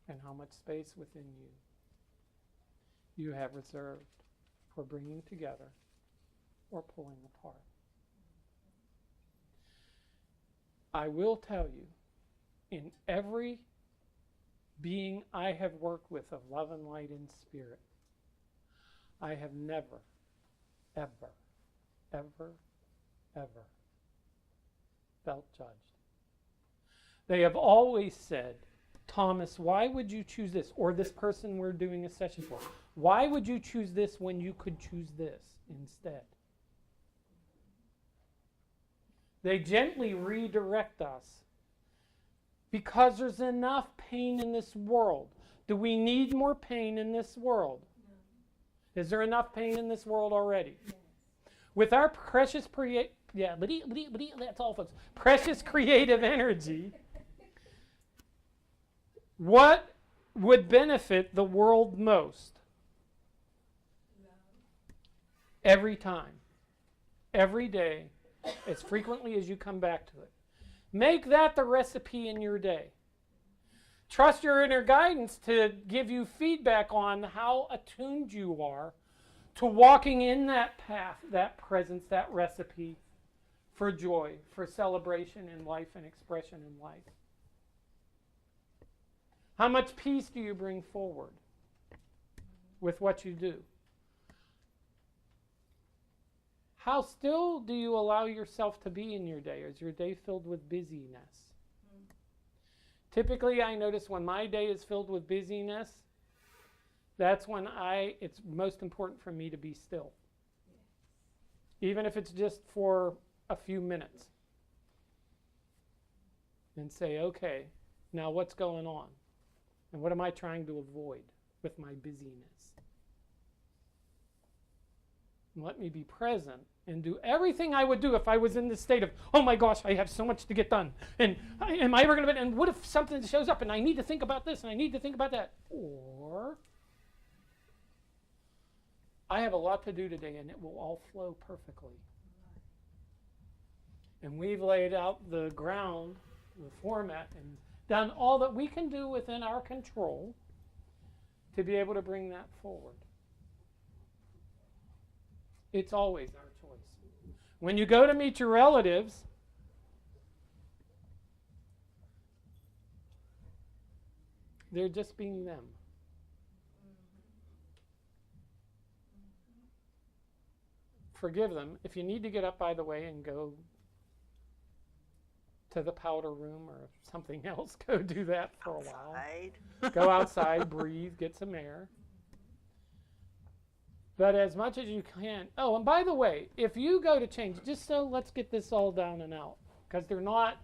And how much space within you have reserved for bringing together or pulling apart. I will tell you, in every being I have worked with of love and light and spirit, I have never, ever, ever, ever felt judged. They have always said, Thomas, why would you choose this? Or this person we're doing a session for. Why would you choose this when you could choose this instead? They gently redirect us because there's enough pain in this world. Do we need more pain in this world? No. Is there enough pain in this world already? Yes. With our precious that's all, folks. Precious creative energy. What would benefit the world most? Every time, every day, as frequently as you come back to it. Make that the recipe in your day. Trust your inner guidance to give you feedback on how attuned you are to walking in that path, that presence, that recipe for joy, for celebration in life and expression in life. How much peace do you bring forward with what you do? How still do you allow yourself to be in your day? Is your day filled with busyness? Typically, I notice when my day is filled with busyness, that's when it's most important for me to be still. Even if it's just for a few minutes. And say, okay, now what's going on? And what am I trying to avoid with my busyness? And let me be present and do everything I would do if I was in this state of, oh my gosh, I have so much to get done. And am I ever going to, and what if something shows up and I need to think about this and I need to think about that? Or I have a lot to do today and it will all flow perfectly. And we've laid out the ground, the format, and done all that we can do within our control to be able to bring that forward. It's always our choice. When you go to meet your relatives, they're just being them. Forgive them. If you need to get up, by the way, and go to the powder room or something else, go do that for a while. Go outside, breathe, get some air. But as much as you can. Oh, and by the way, if you go to change, just so let's get this all down and out, because they're not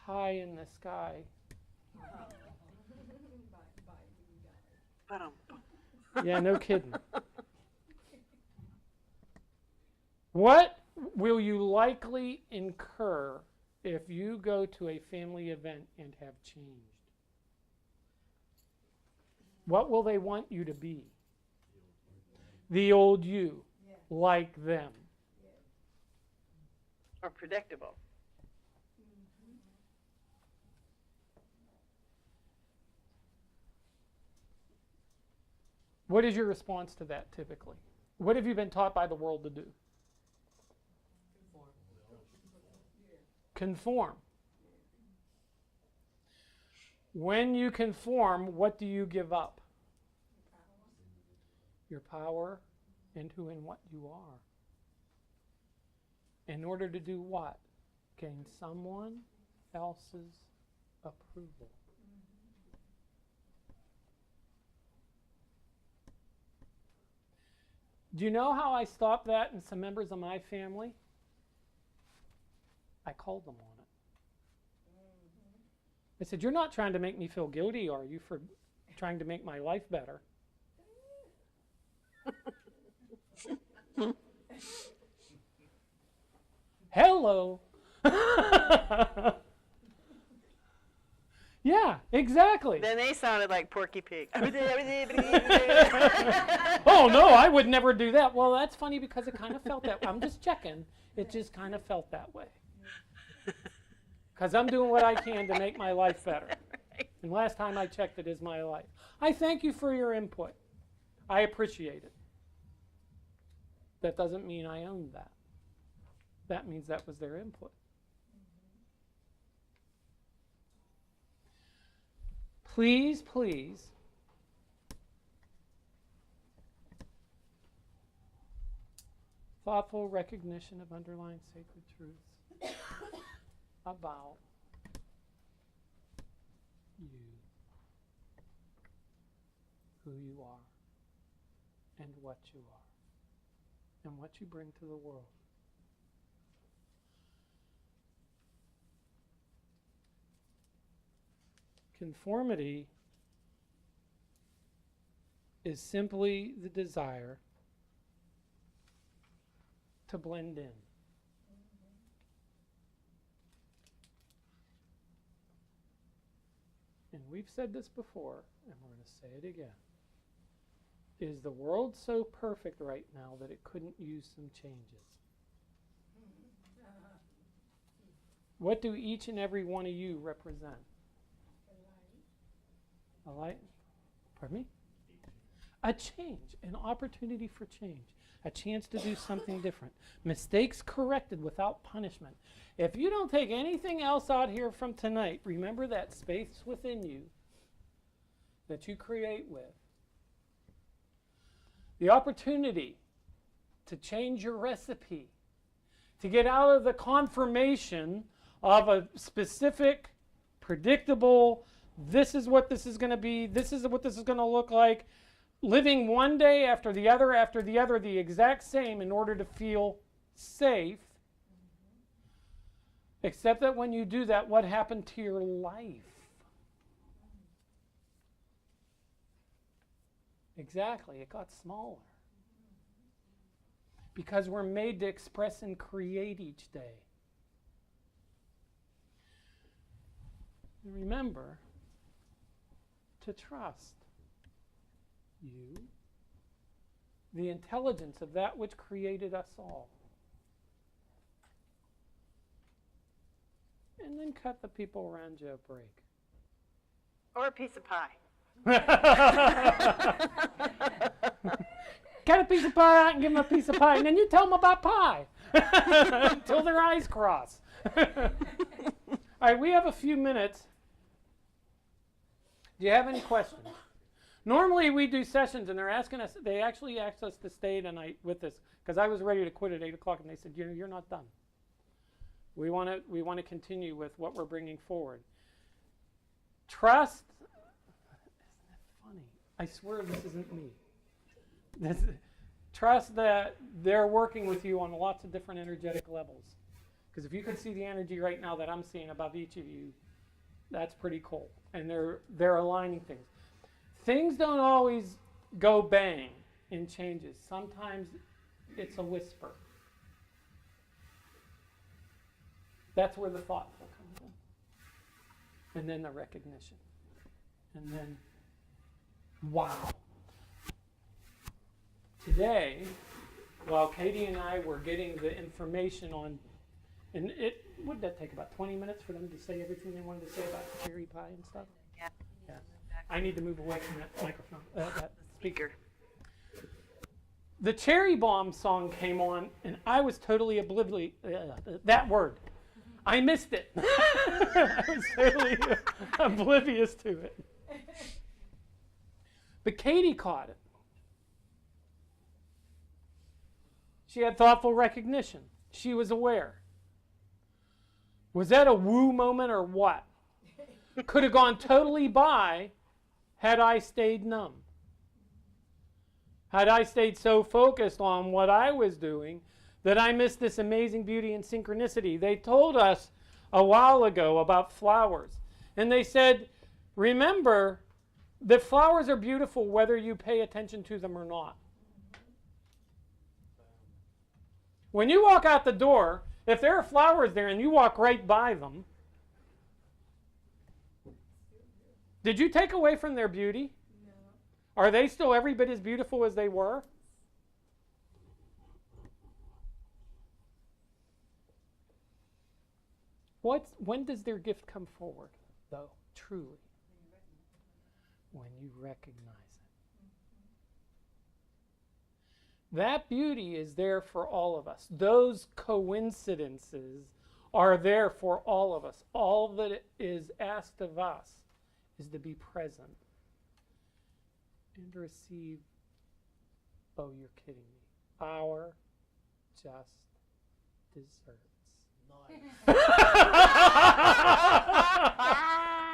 pie in the sky. Yeah, no kidding. What will you likely incur if you go to a family event and have changed? What will they want you to be? The old you, yes. Like them. Yes. Or predictable. What is your response to that typically? What have you been taught by the world to do? Conform. When you conform, what do you give up? Your power and who and what you are. In order to do what? Gain someone else's approval. Do you know how I stopped that in some members of my family? I called them on it. I said, you're not trying to make me feel guilty, are you, for trying to make my life better? Hello. Yeah, exactly. Then they sounded like Porky Pig. Oh, no, I would never do that. Well, that's funny because it kind of felt that way. I'm just checking. It just kind of felt that way. Because I'm doing what I can to make my life better. And last time I checked, it is my life. I thank you for your input. I appreciate it. That doesn't mean I own that. That means that was their input. Please, please, thoughtful recognition of underlying sacred truths about you, who you are, and what you are, and what you bring to the world. Conformity is simply the desire to blend in. And we've said this before, and we're going to say it again. Is the world so perfect right now that it couldn't use some changes? What do each and every one of you represent? A light? Pardon me? A change, an opportunity for change, a chance to do something different. Mistakes corrected without punishment. If you don't take anything else out here from tonight, remember that space within you that you create with. The opportunity to change your recipe, to get out of the confirmation of a specific, predictable, this is what this is going to be, this is what this is going to look like, living one day after the other, the exact same in order to feel safe. Except that when you do that, what happened to your life? Exactly, it got smaller. Because we're made to express and create each day. And remember to trust you, the intelligence of that which created us all. And then cut the people around you a break. Or a piece of pie. Cut a piece of pie out and give them a piece of pie, and then you tell them about pie until their eyes cross. All right, we have a few minutes. Do you have any questions? Normally we do sessions, and they actually asked us to stay tonight with us, because I was ready to quit at 8 o'clock, and they said, you're not done. We want to continue with what we're bringing forward. Trust. Isn't that funny? I swear this isn't me. Trust that they're working with you on lots of different energetic levels. Because if you could see the energy right now that I'm seeing above each of you, that's pretty cool. And they're aligning things. Things don't always go bang in changes. Sometimes it's a whisper. That's where the thoughtful comes in. And then the recognition. And then, wow. Today, while Katie and I were getting the information on, and would that take about 20 minutes for them to say everything they wanted to say about cherry pie and stuff? Yeah. Yeah. I need to move away from that microphone, that speaker. The Cherry Bomb song came on, and I was totally oblivious. That word. I missed it. I was totally oblivious to it. But Katie caught it. She had thoughtful recognition. She was aware. Was that a woo moment or what? Could have gone totally by had I stayed numb. Had I stayed so focused on what I was doing that I missed this amazing beauty and synchronicity. They told us a while ago about flowers. And they said, remember that flowers are beautiful whether you pay attention to them or not. When you walk out the door, if there are flowers there and you walk right by them, did you take away from their beauty? No. Are they still every bit as beautiful as they were? When does their gift come forward, though, truly? When you recognize it. That beauty is there for all of us. Those coincidences are there for all of us. All that is asked of us is to be present and receive, oh, you're kidding me, our just desserts. Nice.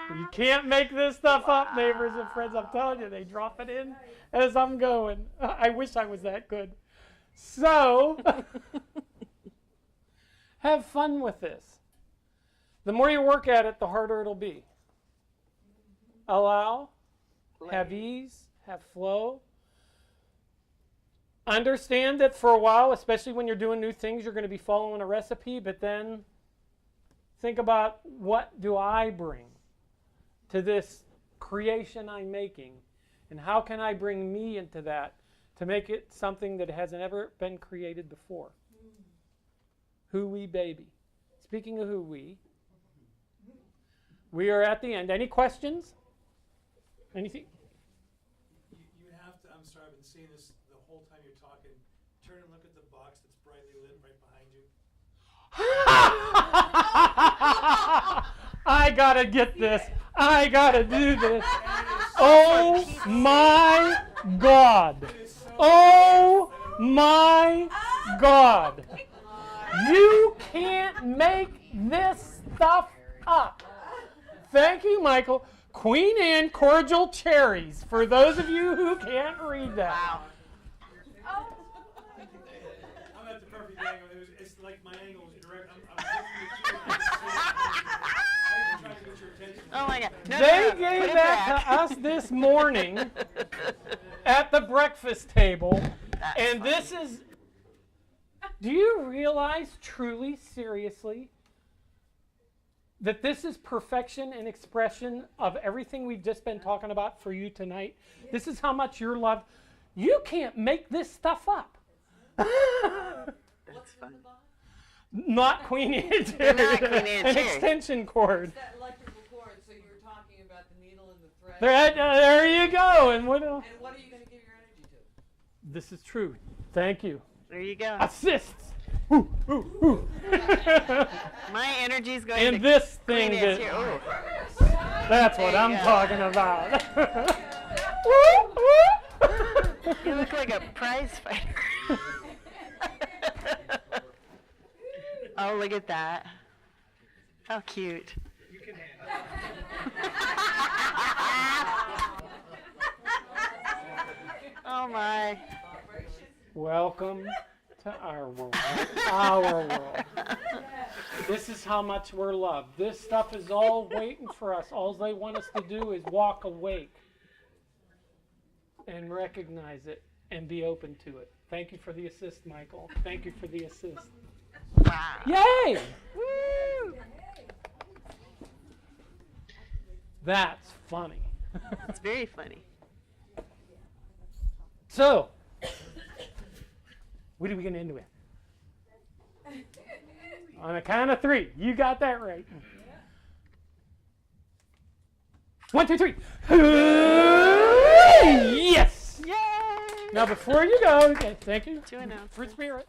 You can't make this stuff up, neighbors and friends. I'm telling you, they drop it in as I'm going. I wish I was that good. So, have fun with this. The more you work at it, the harder it'll be. Allow, have ease, have flow. Understand that for a while, especially when you're doing new things, you're going to be following a recipe, but then think about, what do I bring to this creation I'm making? And how can I bring me into that to make it something that hasn't ever been created before? Hooey baby. Speaking of hooey, we are at the end. Any questions? Anything? You have to, I'm sorry, I've been seeing this the whole time you're talking. Turn and look at the box that's brightly lit right behind you. I gotta get this. I gotta do this. Oh my God. Oh my God. You can't make this stuff up. Thank you, Michael. Queen Anne cordial cherries, for those of you who can't read that. Wow. I'm at the perfect angle. It's like my angle is direct. I'm looking at you. I even tried to get your attention. Oh my God. No, They no, no. Put gave it that back. to us this morning at the breakfast table. That's And funny. this is, do you realize truly, seriously, that this is perfection and expression of everything we've just been talking about for you tonight? This is how much you're loved. You can't make this stuff up. That's fun. Not Queen Anne They're not Queen Anne an cherry. extension cord. That electrical cord, so you were talking about the needle and the thread. There you go. And what else? And what are you going to give your energy to? This is true. Thank you. There you go. Assists. Ooh, ooh, ooh. My energy's going And to this thing Queen Anne's here. that, Ooh. that's what There you I'm go. talking about. Woo, woo. You look like a prize fighter. Oh, look at that. How cute. You can handle Oh my. Welcome to our world. Our world. This is how much we're loved. This stuff is all waiting for us. All they want us to do is walk awake and recognize it and be open to it. Thank you for the assist, Michael. Thank you for the assist. Wow. Yay! Woo! That's funny. It's very funny. So, what are we going to end with? On a count of 3. You got that right. 1, 2, 3. Yes! Yay! Now, before you go, okay, thank you To announce. for spirit.